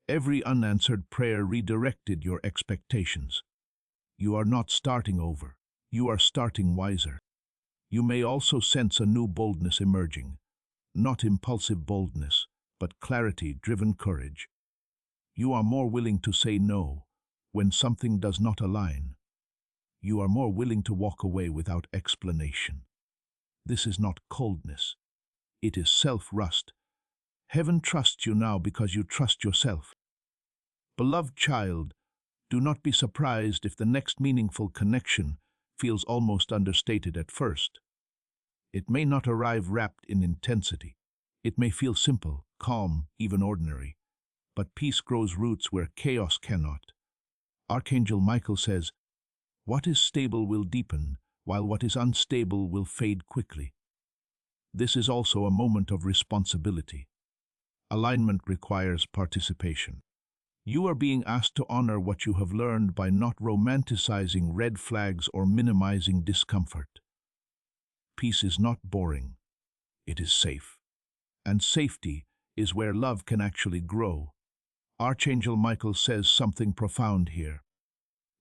Every unanswered prayer redirected your expectations. You are not starting over. You are starting wiser. You may also sense a new boldness emerging. Not impulsive boldness, but clarity-driven courage. You are more willing to say no when something does not align. You are more willing to walk away without explanation. This is not coldness. It is self-trust Heaven trusts you now because you trust yourself. Beloved child, do not be surprised if the next meaningful connection feels almost understated at first. It may not arrive wrapped in intensity. It may feel simple, calm, even ordinary. But peace grows roots where chaos cannot. Archangel Michael says, "What is stable will deepen, while what is unstable will fade quickly." This is also a moment of responsibility. Alignment requires participation. You are being asked to honor what you have learned by not romanticizing red flags or minimizing discomfort. Peace is not boring. It is safe. And safety is where love can actually grow. Archangel Michael says something profound here.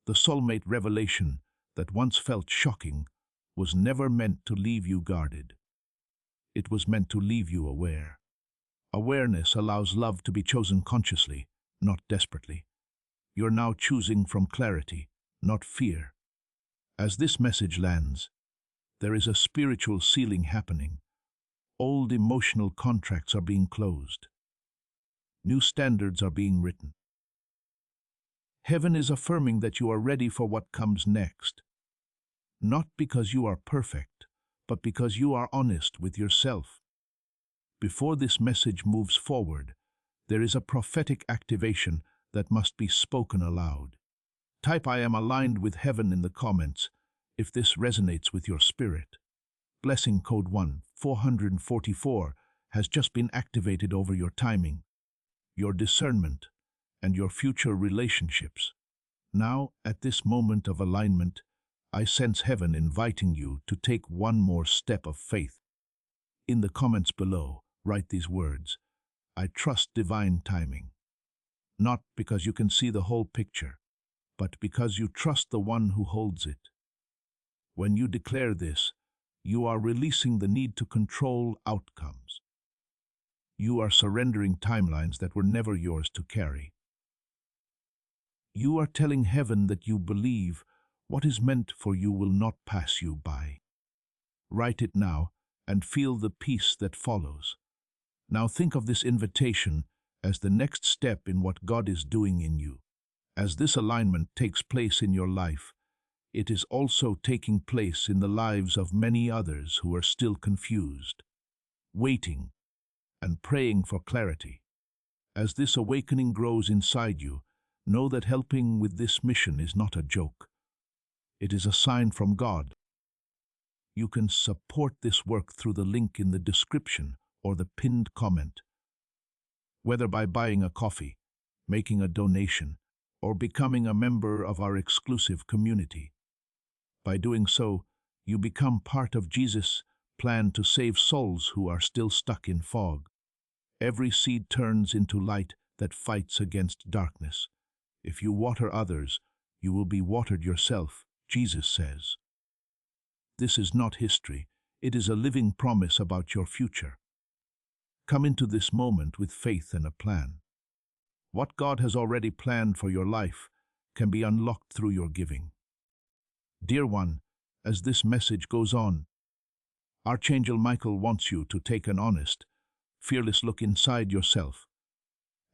The soulmate revelation that once felt shocking was never meant to leave you guarded. It was meant to leave you aware. Awareness allows love to be chosen consciously, not desperately. You're now choosing from clarity, not fear. As this message lands, there is a spiritual sealing happening. Old emotional contracts are being closed. New standards are being written. Heaven is affirming that you are ready for what comes next. Not because you are perfect, but because you are honest with yourself. Before this message moves forward, there is a prophetic activation that must be spoken aloud. Type "I am aligned with heaven" in the comments if this resonates with your spirit. Blessing code 1444 has just been activated over your timing, your discernment, and your future relationships. Now, at this moment of alignment, I sense heaven inviting you to take one more step of faith. In the comments below, write these words: "I trust divine timing." Not because you can see the whole picture, but because you trust the one who holds it. When you declare this, you are releasing the need to control outcomes. You are surrendering timelines that were never yours to carry. You are telling heaven that you believe what is meant for you will not pass you by. Write it now and feel the peace that follows. Now think of this invitation as the next step in what God is doing in you. As this alignment takes place in your life, it is also taking place in the lives of many others who are still confused, waiting, and praying for clarity. As this awakening grows inside you, know that helping with this mission is not a joke. It is a sign from God. You can support this work through the link in the description or the pinned comment. Whether by buying a coffee, making a donation, or becoming a member of our exclusive community. By doing so, you become part of Jesus' plan to save souls who are still stuck in fog. Every seed turns into light that fights against darkness. If you water others, you will be watered yourself, Jesus says. This is not history. It is a living promise about your future. Come into this moment with faith and a plan. What God has already planned for your life can be unlocked through your giving. Dear one, as this message goes on, Archangel Michael wants you to take an honest, fearless look inside yourself.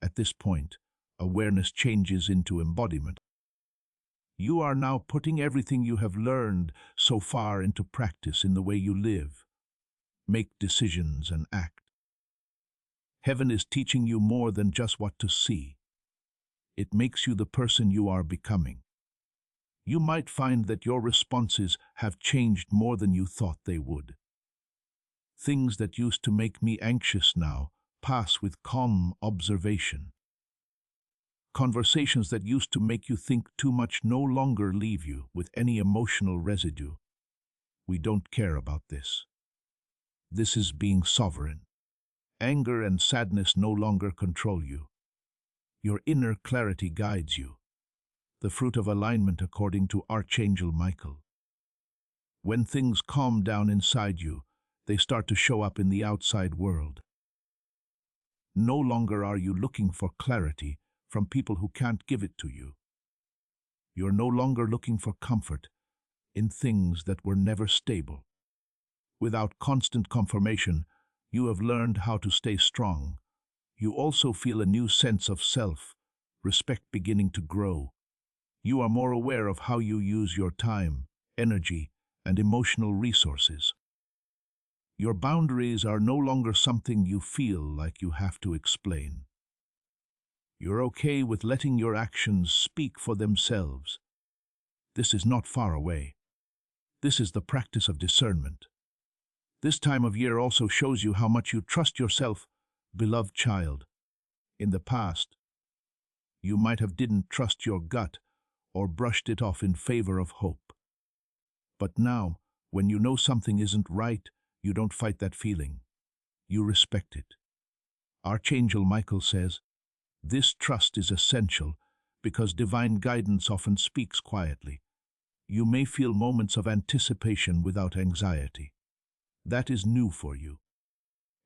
At this point, awareness changes into embodiment. You are now putting everything you have learned so far into practice in the way you live, make decisions, and act. Heaven is teaching you more than just what to see. It makes you the person you are becoming. You might find that your responses have changed more than you thought they would. Things that used to make me anxious now pass with calm observation. Conversations that used to make you think too much no longer leave you with any emotional residue. We don't care about this. This is being sovereign. Anger and sadness no longer control you. Your inner clarity guides you. The fruit of alignment according to Archangel Michael. When things calm down inside you, they start to show up in the outside world. No longer are you looking for clarity from people who can't give it to you. You're no longer looking for comfort in things that were never stable. Without constant confirmation, you have learned how to stay strong, You also feel a new sense of self, respect beginning to grow. You are more aware of how you use your time, energy, and emotional resources. Your boundaries are no longer something you feel like you have to explain. You're okay with letting your actions speak for themselves. This is not far away. This is the practice of discernment. This time of year also shows you how much you trust yourself, beloved child. In the past, you might have didn't trust your gut or brushed it off in favor of hope. But now, when you know something isn't right, you don't fight that feeling. You respect it. Archangel Michael says, this trust is essential because divine guidance often speaks quietly. You may feel moments of anticipation without anxiety. That is new for you.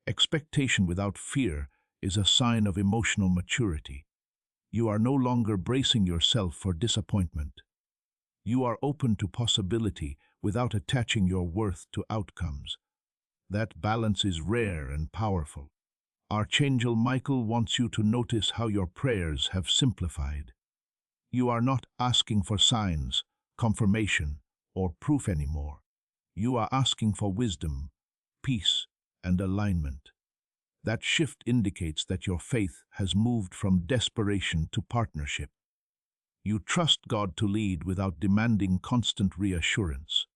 Expectation without fear is a sign of emotional maturity. You are no longer bracing yourself for disappointment. You are open to possibility without attaching your worth to outcomes. That balance is rare and powerful. Archangel Michael wants you to notice how your prayers have simplified. You are not asking for signs, confirmation, or proof anymore. You are asking for wisdom, peace, and alignment. That shift indicates that your faith has moved from desperation to partnership. You trust God to lead without demanding constant reassurance.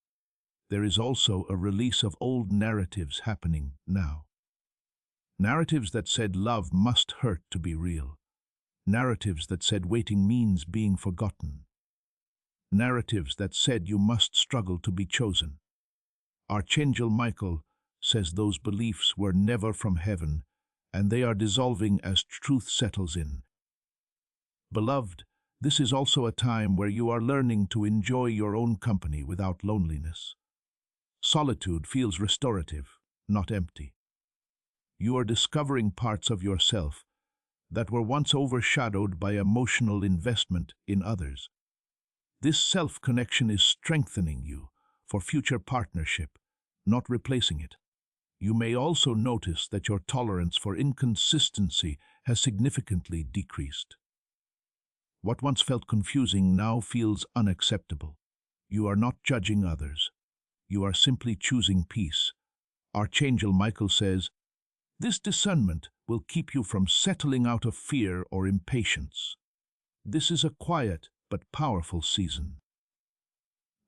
There is also a release of old narratives happening now. Narratives that said love must hurt to be real. Narratives that said waiting means being forgotten. Narratives that said you must struggle to be chosen. Archangel Michael says those beliefs were never from heaven, and they are dissolving as truth settles in. Beloved, this is also a time where you are learning to enjoy your own company without loneliness. Solitude feels restorative, not empty. You are discovering parts of yourself that were once overshadowed by emotional investment in others. This self-connection is strengthening you for future partnership, not replacing it. You may also notice that your tolerance for inconsistency has significantly decreased. What once felt confusing now feels unacceptable. You are not judging others. You are simply choosing peace. Archangel Michael says, this discernment will keep you from settling out of fear or impatience. This is a quiet but powerful season.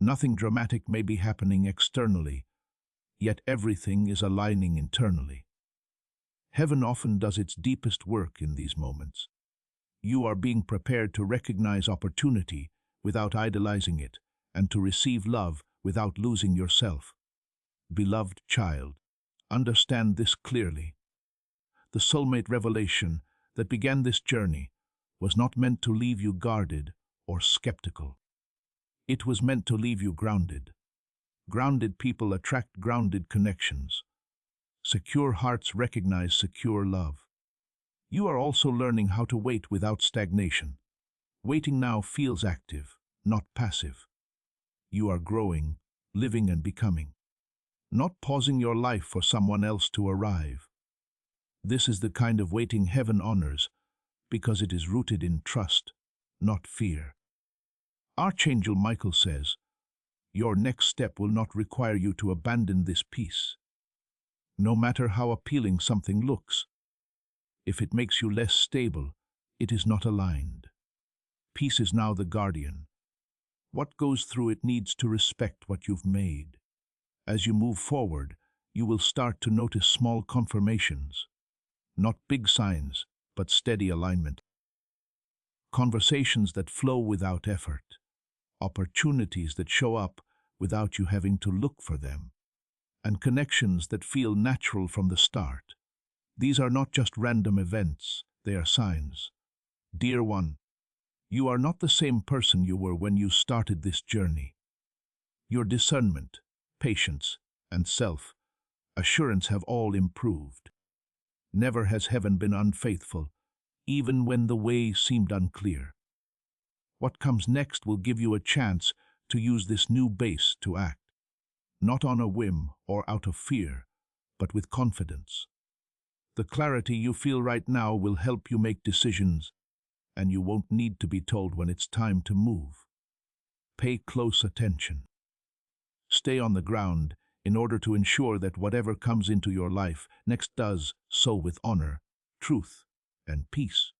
Nothing dramatic may be happening externally, yet everything is aligning internally. Heaven often does its deepest work in these moments. You are being prepared to recognize opportunity without idolizing it, and to receive love without losing yourself. Beloved child, understand this clearly. The soulmate revelation that began this journey was not meant to leave you guarded or skeptical. It was meant to leave you grounded. Grounded people attract grounded connections. Secure hearts recognize secure love. You are also learning how to wait without stagnation. Waiting now feels active, not passive. You are growing, living and becoming, not pausing your life for someone else to arrive. This is the kind of waiting heaven honors because it is rooted in trust, not fear. Archangel Michael says, your next step will not require you to abandon this peace. No matter how appealing something looks, if it makes you less stable, it is not aligned. Peace is now the guardian. What goes through it needs to respect what you've made. As you move forward, you will start to notice small confirmations. Not big signs, but steady alignment. Conversations that flow without effort. Opportunities that show up without you having to look for them. And connections that feel natural from the start. These are not just random events, they are signs. Dear one, you are not the same person you were when you started this journey. Your discernment, patience, and self-assurance have all improved. Never has heaven been unfaithful, even when the way seemed unclear. What comes next will give you a chance to use this new base to act, not on a whim or out of fear, but with confidence. The clarity you feel right now will help you make decisions, and you won't need to be told when it's time to move. Pay close attention. Stay on the ground in order to ensure that whatever comes into your life next does so with honor, truth, and peace.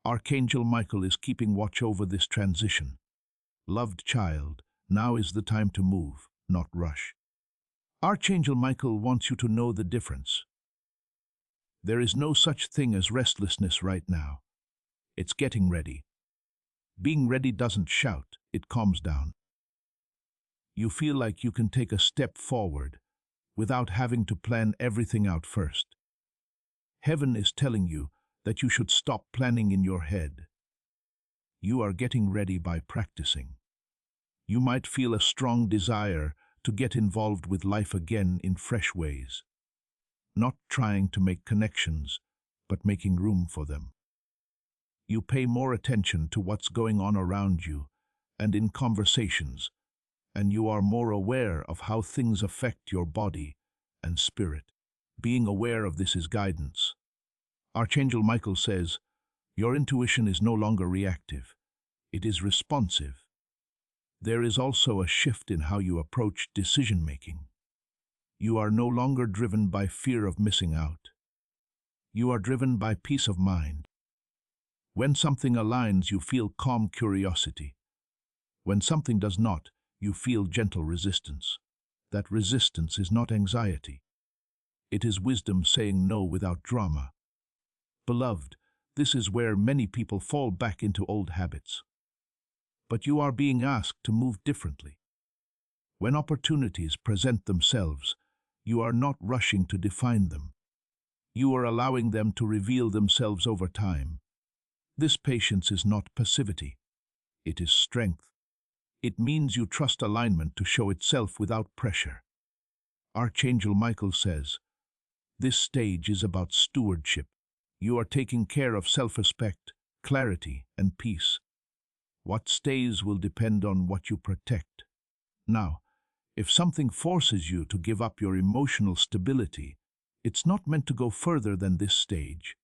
Archangel Michael is keeping watch over this transition. Loved child, now is the time to move, not rush. Archangel Michael wants you to know the difference. There is no such thing as restlessness right now. It's getting ready. Being ready doesn't shout, it calms down. You feel like you can take a step forward without having to plan everything out first. Heaven is telling you that you should stop planning in your head. You are getting ready by practicing. You might feel a strong desire to get involved with life again in fresh ways. Not trying to make connections, but making room for them. You pay more attention to what's going on around you and in conversations, and you are more aware of how things affect your body and spirit. Being aware of this is guidance. Archangel Michael says, your intuition is no longer reactive. It is responsive. There is also a shift in how you approach decision-making. You are no longer driven by fear of missing out. You are driven by peace of mind. When something aligns, you feel calm curiosity. When something does not, you feel gentle resistance. That resistance is not anxiety. It is wisdom saying no without drama. Beloved, this is where many people fall back into old habits. But you are being asked to move differently. When opportunities present themselves, you are not rushing to define them. You are allowing them to reveal themselves over time. This patience is not passivity. It is strength. It means you trust alignment to show itself without pressure. Archangel Michael says, this stage is about stewardship. You are taking care of self-respect, clarity, and peace. What stays will depend on what you protect. Now, if something forces you to give up your emotional stability, it's not meant to go further than this stage.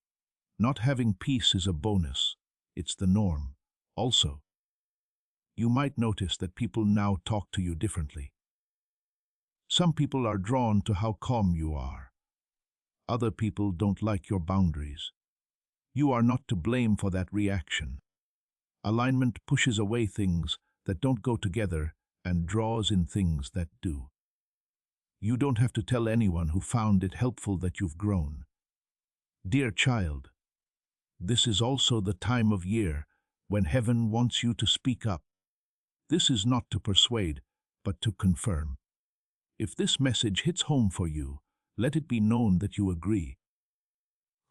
Not having peace is a bonus. It's the norm. Also, you might notice that people now talk to you differently. Some people are drawn to how calm you are. Other people don't like your boundaries. You are not to blame for that reaction. Alignment pushes away things that don't go together and draws in things that do. You don't have to tell anyone who found it helpful that you've grown. Dear child, this is also the time of year when heaven wants you to speak up. This is not to persuade, but to confirm. If this message hits home for you, let it be known that you agree.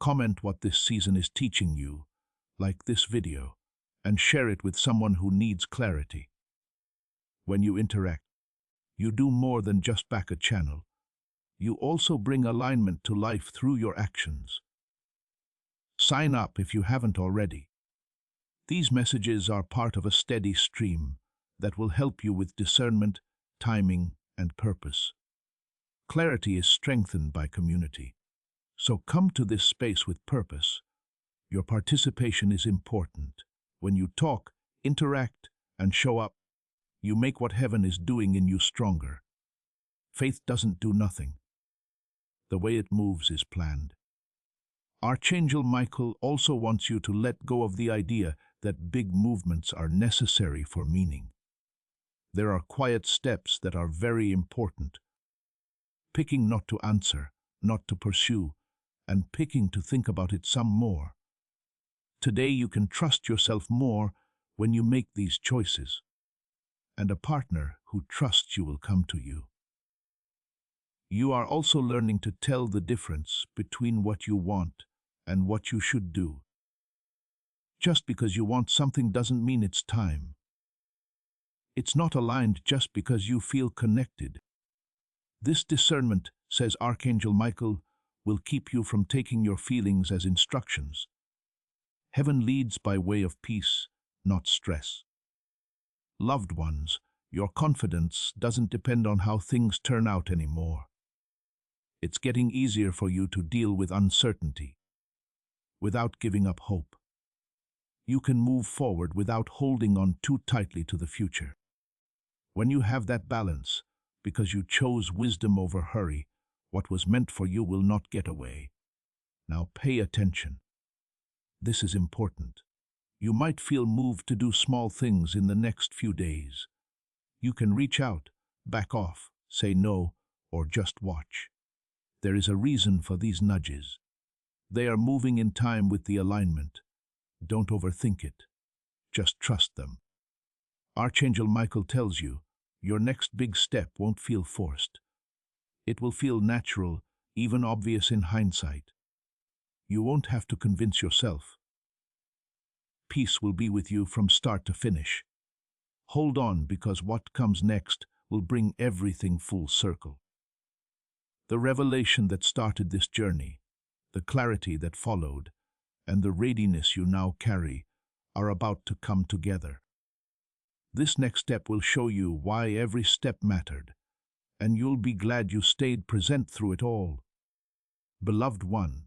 Comment what this season is teaching you, like this video, and share it with someone who needs clarity. When you interact, you do more than just back a channel. You also bring alignment to life through your actions. Sign up if you haven't already. These messages are part of a steady stream that will help you with discernment, timing, and purpose. Clarity is strengthened by community. So come to this space with purpose. Your participation is important. When you talk, interact, and show up, you make what heaven is doing in you stronger. Faith doesn't do nothing. The way it moves is planned. Archangel Michael also wants you to let go of the idea that big movements are necessary for meaning. There are quiet steps that are very important. Picking not to answer, not to pursue, and picking to think about it some more. Today you can trust yourself more when you make these choices, and a partner who trusts you will come to you. You are also learning to tell the difference between what you want and what you should do. Just because you want something doesn't mean it's time. It's not aligned just because you feel connected. This discernment, says Archangel Michael, will keep you from taking your feelings as instructions. Heaven leads by way of peace, not stress. Loved ones, your confidence doesn't depend on how things turn out anymore. It's getting easier for you to deal with uncertainty without giving up hope. You can move forward without holding on too tightly to the future. When you have that balance, because you chose wisdom over hurry, what was meant for you will not get away. Now pay attention. This is important. You might feel moved to do small things in the next few days. You can reach out, back off, say no, or just watch. There is a reason for these nudges. They are moving in time with the alignment. Don't overthink it. Just trust them. Archangel Michael tells you, your next big step won't feel forced. It will feel natural, even obvious in hindsight. You won't have to convince yourself. Peace will be with you from start to finish. Hold on, because what comes next will bring everything full circle. The revelation that started this journey, the clarity that followed, and the readiness you now carry are about to come together. This next step will show you why every step mattered, and you'll be glad you stayed present through it all. Beloved one,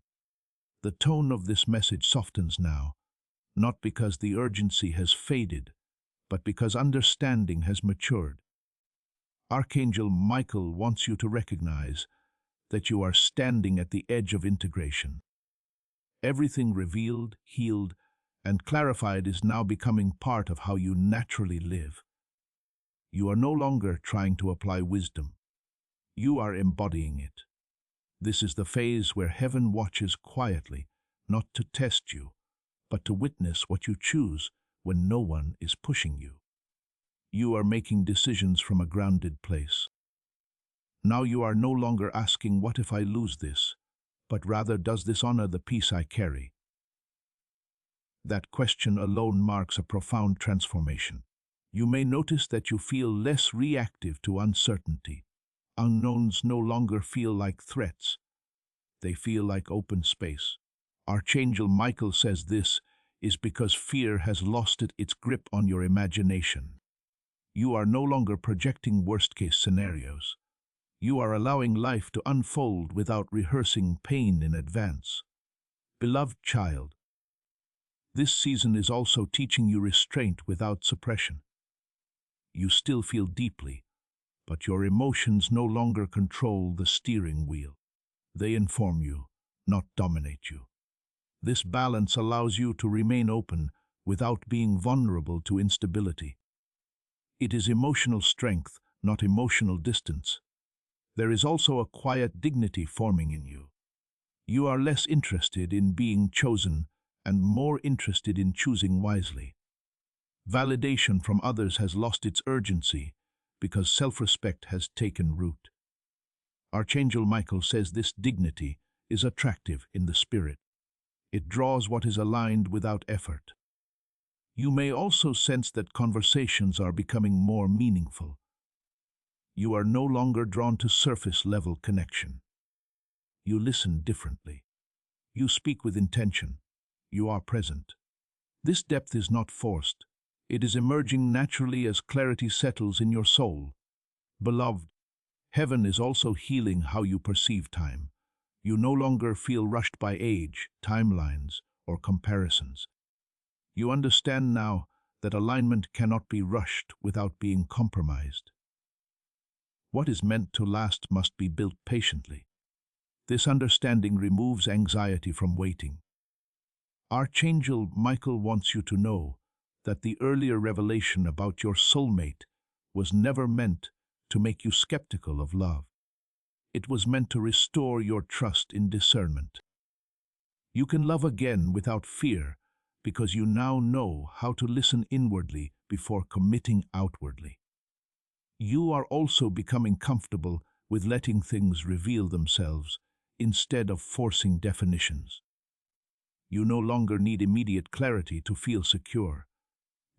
the tone of this message softens now, not because the urgency has faded, but because understanding has matured. Archangel Michael wants you to recognize that you are standing at the edge of integration. Everything revealed, healed, and clarified is now becoming part of how you naturally live. You are no longer trying to apply wisdom. You are embodying it. This is the phase where heaven watches quietly, not to test you, but to witness what you choose when no one is pushing you. You are making decisions from a grounded place. Now you are no longer asking, what if I lose this? But rather, does this honor the peace I carry? That question alone marks a profound transformation. You may notice that you feel less reactive to uncertainty. Unknowns no longer feel like threats. They feel like open space. Archangel Michael says this is because fear has lost its grip on your imagination. You are no longer projecting worst-case scenarios. You are allowing life to unfold without rehearsing pain in advance. Beloved child, this season is also teaching you restraint without suppression. You still feel deeply, but your emotions no longer control the steering wheel. They inform you, not dominate you. This balance allows you to remain open without being vulnerable to instability. It is emotional strength, not emotional distance. There is also a quiet dignity forming in you. You are less interested in being chosen and more interested in choosing wisely. Validation from others has lost its urgency because self-respect has taken root. Archangel Michael says this dignity is attractive in the spirit. It draws what is aligned without effort. You may also sense that conversations are becoming more meaningful. You are no longer drawn to surface-level connection. You listen differently. You speak with intention. You are present. This depth is not forced. It is emerging naturally as clarity settles in your soul. Beloved, heaven is also healing how you perceive time. You no longer feel rushed by age, timelines, or comparisons. You understand now that alignment cannot be rushed without being compromised. What is meant to last must be built patiently. This understanding removes anxiety from waiting. Archangel Michael wants you to know that the earlier revelation about your soulmate was never meant to make you skeptical of love. It was meant to restore your trust in discernment. You can love again without fear because you now know how to listen inwardly before committing outwardly. You are also becoming comfortable with letting things reveal themselves instead of forcing definitions. You no longer need immediate clarity to feel secure.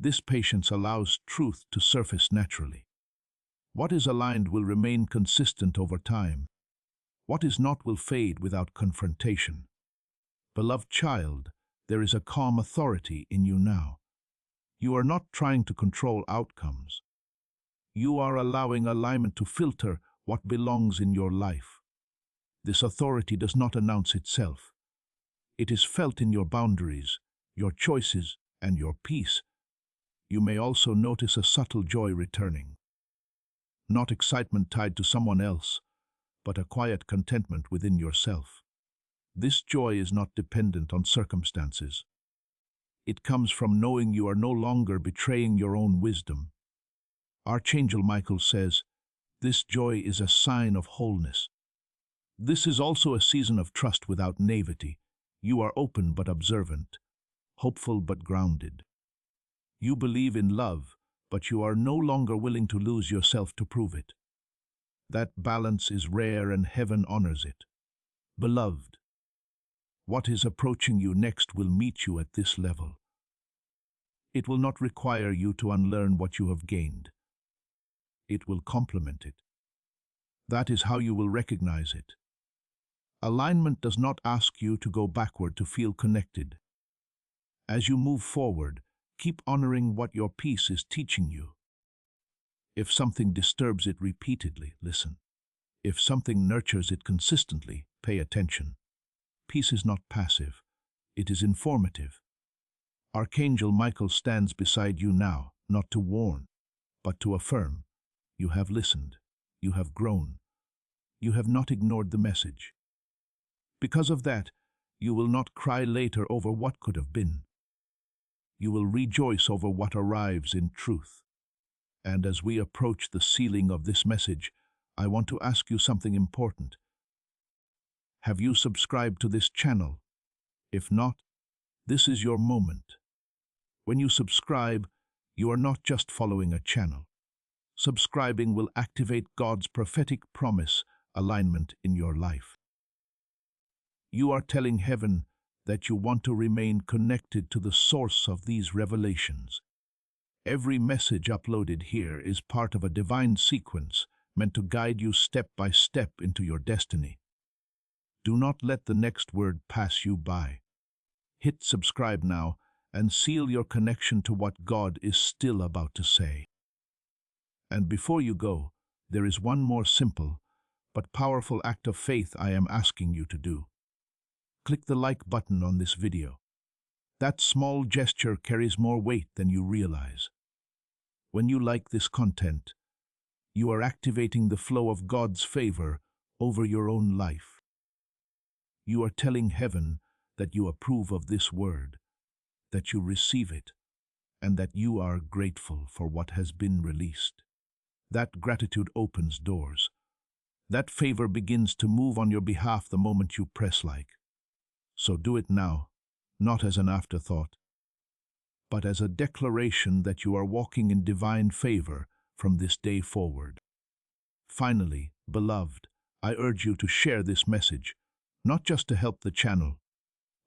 This patience allows truth to surface naturally. What is aligned will remain consistent over time. What is not will fade without confrontation. Beloved child, there is a calm authority in you now. You are not trying to control outcomes. You are allowing alignment to filter what belongs in your life. This authority does not announce itself. It is felt in your boundaries, your choices, and your peace. You may also notice a subtle joy returning. Not excitement tied to someone else, but a quiet contentment within yourself. This joy is not dependent on circumstances. It comes from knowing you are no longer betraying your own wisdom. Archangel Michael says, this joy is a sign of wholeness. This is also a season of trust without naivety. You are open but observant, hopeful but grounded. You believe in love, but you are no longer willing to lose yourself to prove it. That balance is rare and heaven honors it. Beloved, what is approaching you next will meet you at this level. It will not require you to unlearn what you have gained. It will complement it. That is how you will recognize it. Alignment does not ask you to go backward to feel connected. As you move forward, keep honoring what your peace is teaching you. If something disturbs it repeatedly, listen. If something nurtures it consistently, pay attention. Peace is not passive. It is informative. Archangel Michael stands beside you now, not to warn, but to affirm. You have listened. You have grown. You have not ignored the message. Because of that, you will not cry later over what could have been. You will rejoice over what arrives in truth. And as we approach the sealing of this message, I want to ask you something important. Have you subscribed to this channel? If not, this is your moment. When you subscribe, you are not just following a channel. Subscribing will activate God's prophetic promise alignment in your life. You are telling heaven that you want to remain connected to the source of these revelations. Every message uploaded here is part of a divine sequence meant to guide you step by step into your destiny. Do not let the next word pass you by. Hit subscribe now and seal your connection to what God is still about to say. And before you go, there is one more simple but powerful act of faith I am asking you to do. Click the like button on this video. That small gesture carries more weight than you realize. When you like this content, you are activating the flow of God's favor over your own life. You are telling heaven that you approve of this word, that you receive it, and that you are grateful for what has been released. That gratitude opens doors. That favor begins to move on your behalf the moment you press like. So do it now, not as an afterthought, but as a declaration that you are walking in divine favor from this day forward. Finally, beloved, I urge you to share this message, not just to help the channel,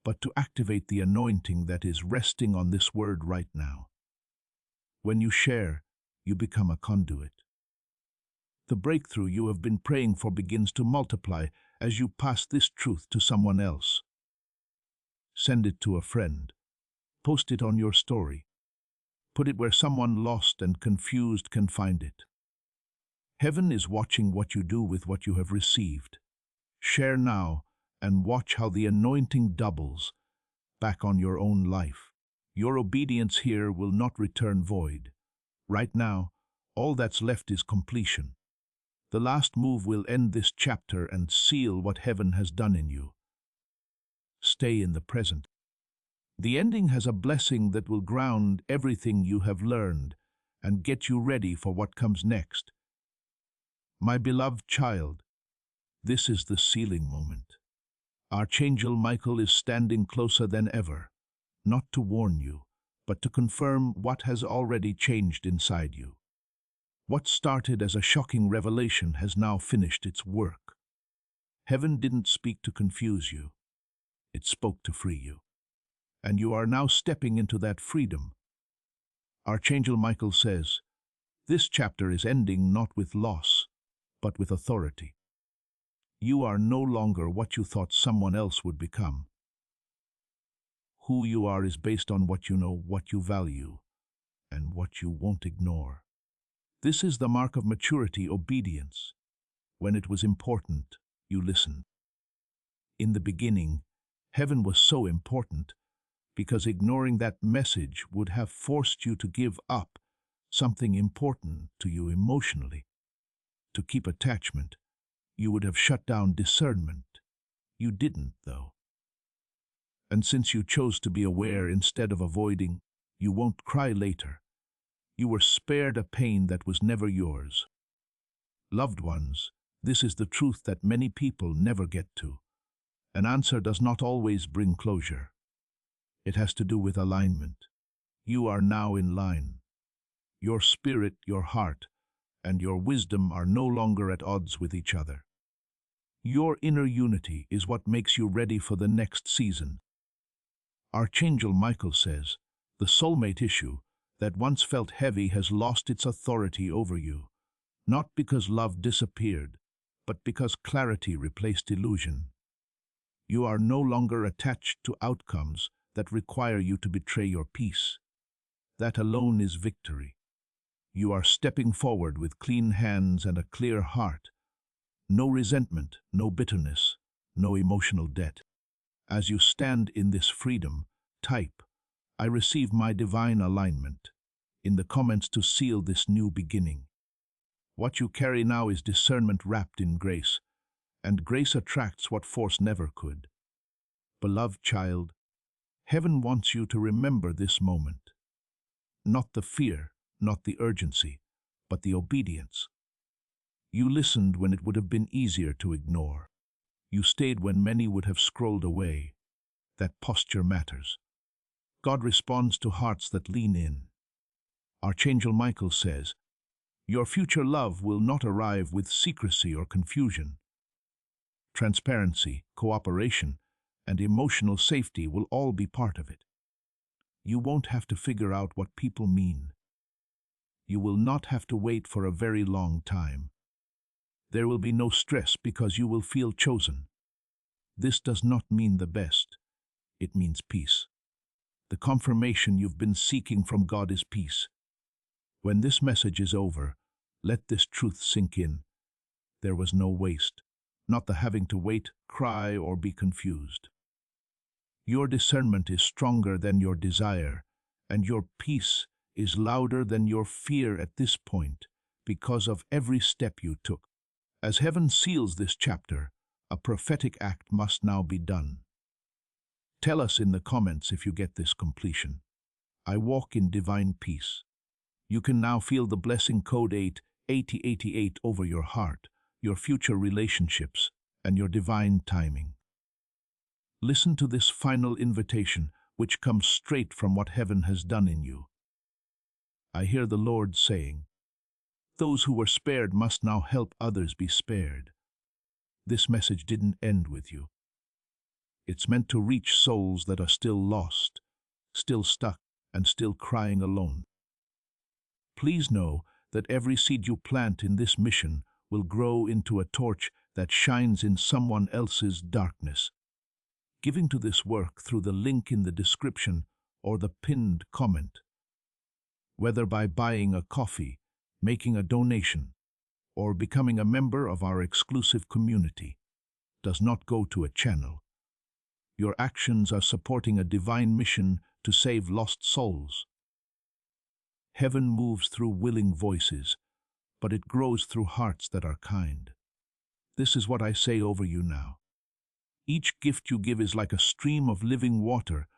but to activate the anointing that is resting on this word right now. When you share, you become a conduit. The breakthrough you have been praying for begins to multiply as you pass this truth to someone else. Send it to a friend. Post it on your story. Put it where someone lost and confused can find it. Heaven is watching what you do with what you have received. Share now and watch how the anointing doubles back on your own life. Your obedience here will not return void. Right now, all that's left is completion. The last move will end this chapter and seal what heaven has done in you. Stay in the present. The ending has a blessing that will ground everything you have learned and get you ready for what comes next. My beloved child, this is the sealing moment. Archangel Michael is standing closer than ever, not to warn you, but to confirm what has already changed inside you. What started as a shocking revelation has now finished its work. Heaven didn't speak to confuse you. It spoke to free you. And you are now stepping into that freedom. Archangel Michael says, this chapter is ending not with loss, but with authority. You are no longer what you thought someone else would become. Who you are is based on what you know, what you value, and what you won't ignore. This is the mark of maturity, obedience. When it was important, you listened. In the beginning, heaven was so important because ignoring that message would have forced you to give up something important to you emotionally. To keep attachment, you would have shut down discernment. You didn't, though. And since you chose to be aware instead of avoiding, you won't cry later. You were spared a pain that was never yours. Loved ones, this is the truth that many people never get to. An answer does not always bring closure. It has to do with alignment. You are now in line. Your spirit, your heart, and your wisdom are no longer at odds with each other. Your inner unity is what makes you ready for the next season. Archangel Michael says, the soulmate issue that once felt heavy has lost its authority over you, not because love disappeared, but because clarity replaced illusion. You are no longer attached to outcomes that require you to betray your peace. That alone is victory. You are stepping forward with clean hands and a clear heart. No resentment, no bitterness, no emotional debt. As you stand in this freedom, type, I receive my divine alignment, in the comments to seal this new beginning. What you carry now is discernment wrapped in grace, and grace attracts what force never could. Beloved child, heaven wants you to remember this moment. Not the fear, not the urgency, but the obedience. You listened when it would have been easier to ignore. You stayed when many would have scrolled away. That posture matters. God responds to hearts that lean in. Archangel Michael says, your future love will not arrive with secrecy or confusion. Transparency, cooperation, and emotional safety will all be part of it. You won't have to figure out what people mean. You will not have to wait for a very long time. There will be no stress because you will feel chosen. This does not mean the best. It means peace. The confirmation you've been seeking from God is peace. When this message is over, let this truth sink in. There was no waste, not the having to wait, cry, or be confused. Your discernment is stronger than your desire, and your peace is louder than your fear at this point because of every step you took. As heaven seals this chapter, a prophetic act must now be done. Tell us in the comments if you get this completion. I walk in divine peace. You can now feel the blessing code 8088 over your heart, your future relationships, and your divine timing. Listen to this final invitation, which comes straight from what heaven has done in you. I hear the Lord saying, those who were spared must now help others be spared. This message didn't end with you. It's meant to reach souls that are still lost, still stuck, and still crying alone. Please know that every seed you plant in this mission will grow into a torch that shines in someone else's darkness. Giving to this work through the link in the description or the pinned comment. Whether by buying a coffee, making a donation, or becoming a member of our exclusive community, does not go to a channel. Your actions are supporting a divine mission to save lost souls. Heaven moves through willing voices, but it grows through hearts that are kind. This is what I say over you now. Each gift you give is like a stream of living water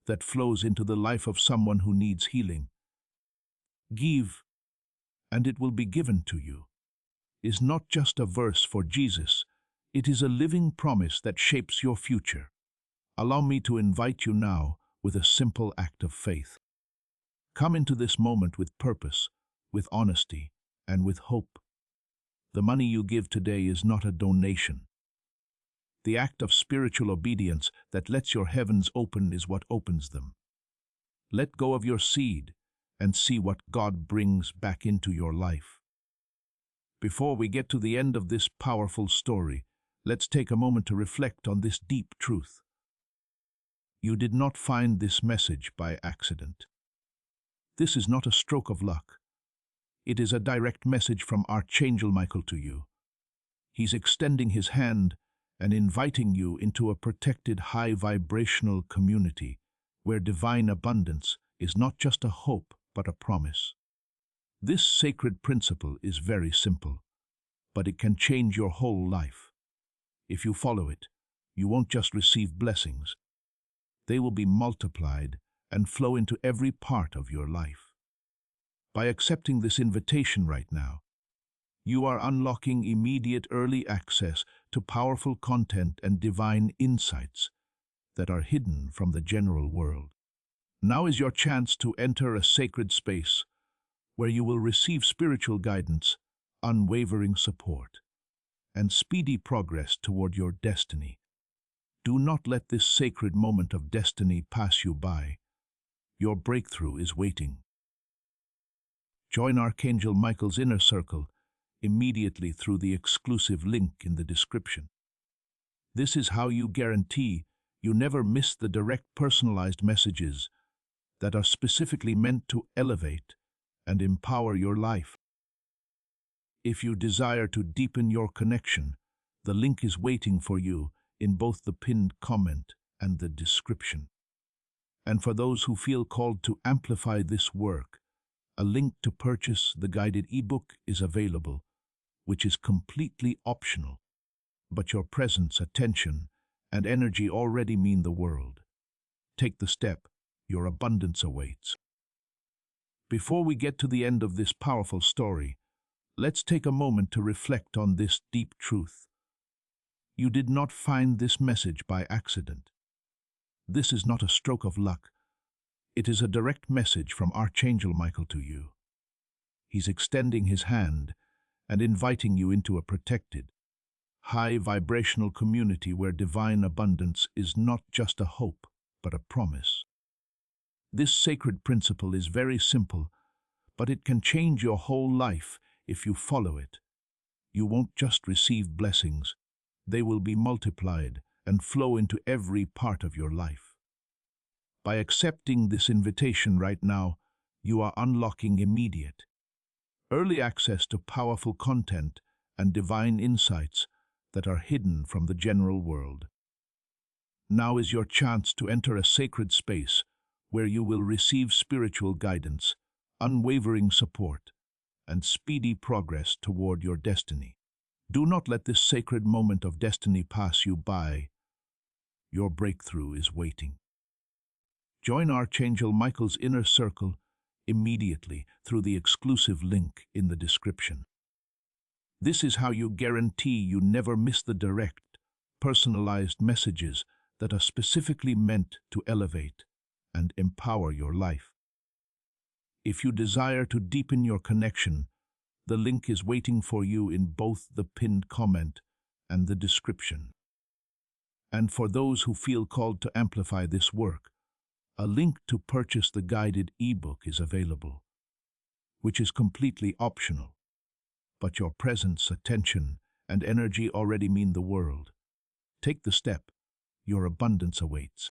that flows into the life of someone who needs healing. Give, and it will be given to you, is not just a verse for Jesus. It is a living promise that shapes your future. Allow me to invite you now with a simple act of faith. Come into this moment with purpose, with honesty, and with hope. The money you give today is not a donation. The act of spiritual obedience that lets your heavens open is what opens them. Let go of your seed and see what God brings back into your life. Before we get to the end of this powerful story, let's take a moment to reflect on this deep truth. You did not find this message by accident. This is not a stroke of luck. It is a direct message from Archangel Michael to you. He's extending his hand and inviting you into a protected high vibrational community where divine abundance is not just a hope but a promise. This sacred principle is very simple, but it can change your whole life. If you follow it, you won't just receive blessings. They will be multiplied and flow into every part of your life. By accepting this invitation right now, you are unlocking immediate early access to powerful content and divine insights that are hidden from the general world. Now is your chance to enter a sacred space where you will receive spiritual guidance, unwavering support, and speedy progress toward your destiny. Do not let this sacred moment of destiny pass you by. Your breakthrough is waiting. Join Archangel Michael's inner circle immediately through the exclusive link in the description. This is how you guarantee you never miss the direct personalized messages that are specifically meant to elevate and empower your life. If you desire to deepen your connection, the link is waiting for you in both the pinned comment and the description. And for those who feel called to amplify this work, a link to purchase the guided ebook is available, which is completely optional, but your presence, attention, and energy already mean the world. Take the step, your abundance awaits. Before we get to the end of this powerful story, let's take a moment to reflect on this deep truth. You did not find this message by accident. This is not a stroke of luck. It is a direct message from Archangel Michael to you. He's extending his hand and inviting you into a protected, high vibrational community where divine abundance is not just a hope, but a promise. This sacred principle is very simple, but it can change your whole life if you follow it. You won't just receive blessings, they will be multiplied and flow into every part of your life. By accepting this invitation right now, you are unlocking immediate, early access to powerful content and divine insights that are hidden from the general world. Now is your chance to enter a sacred space where you will receive spiritual guidance, unwavering support, and speedy progress toward your destiny. Do not let this sacred moment of destiny pass you by. Your breakthrough is waiting. Join Archangel Michael's inner circle immediately through the exclusive link in the description. This is how you guarantee you never miss the direct, personalized messages that are specifically meant to elevate and empower your life. If you desire to deepen your connection, the link is waiting for you in both the pinned comment and the description. And for those who feel called to amplify this work, a link to purchase the guided ebook is available, which is completely optional, but your presence, attention, and energy already mean the world. Take the step, your abundance awaits.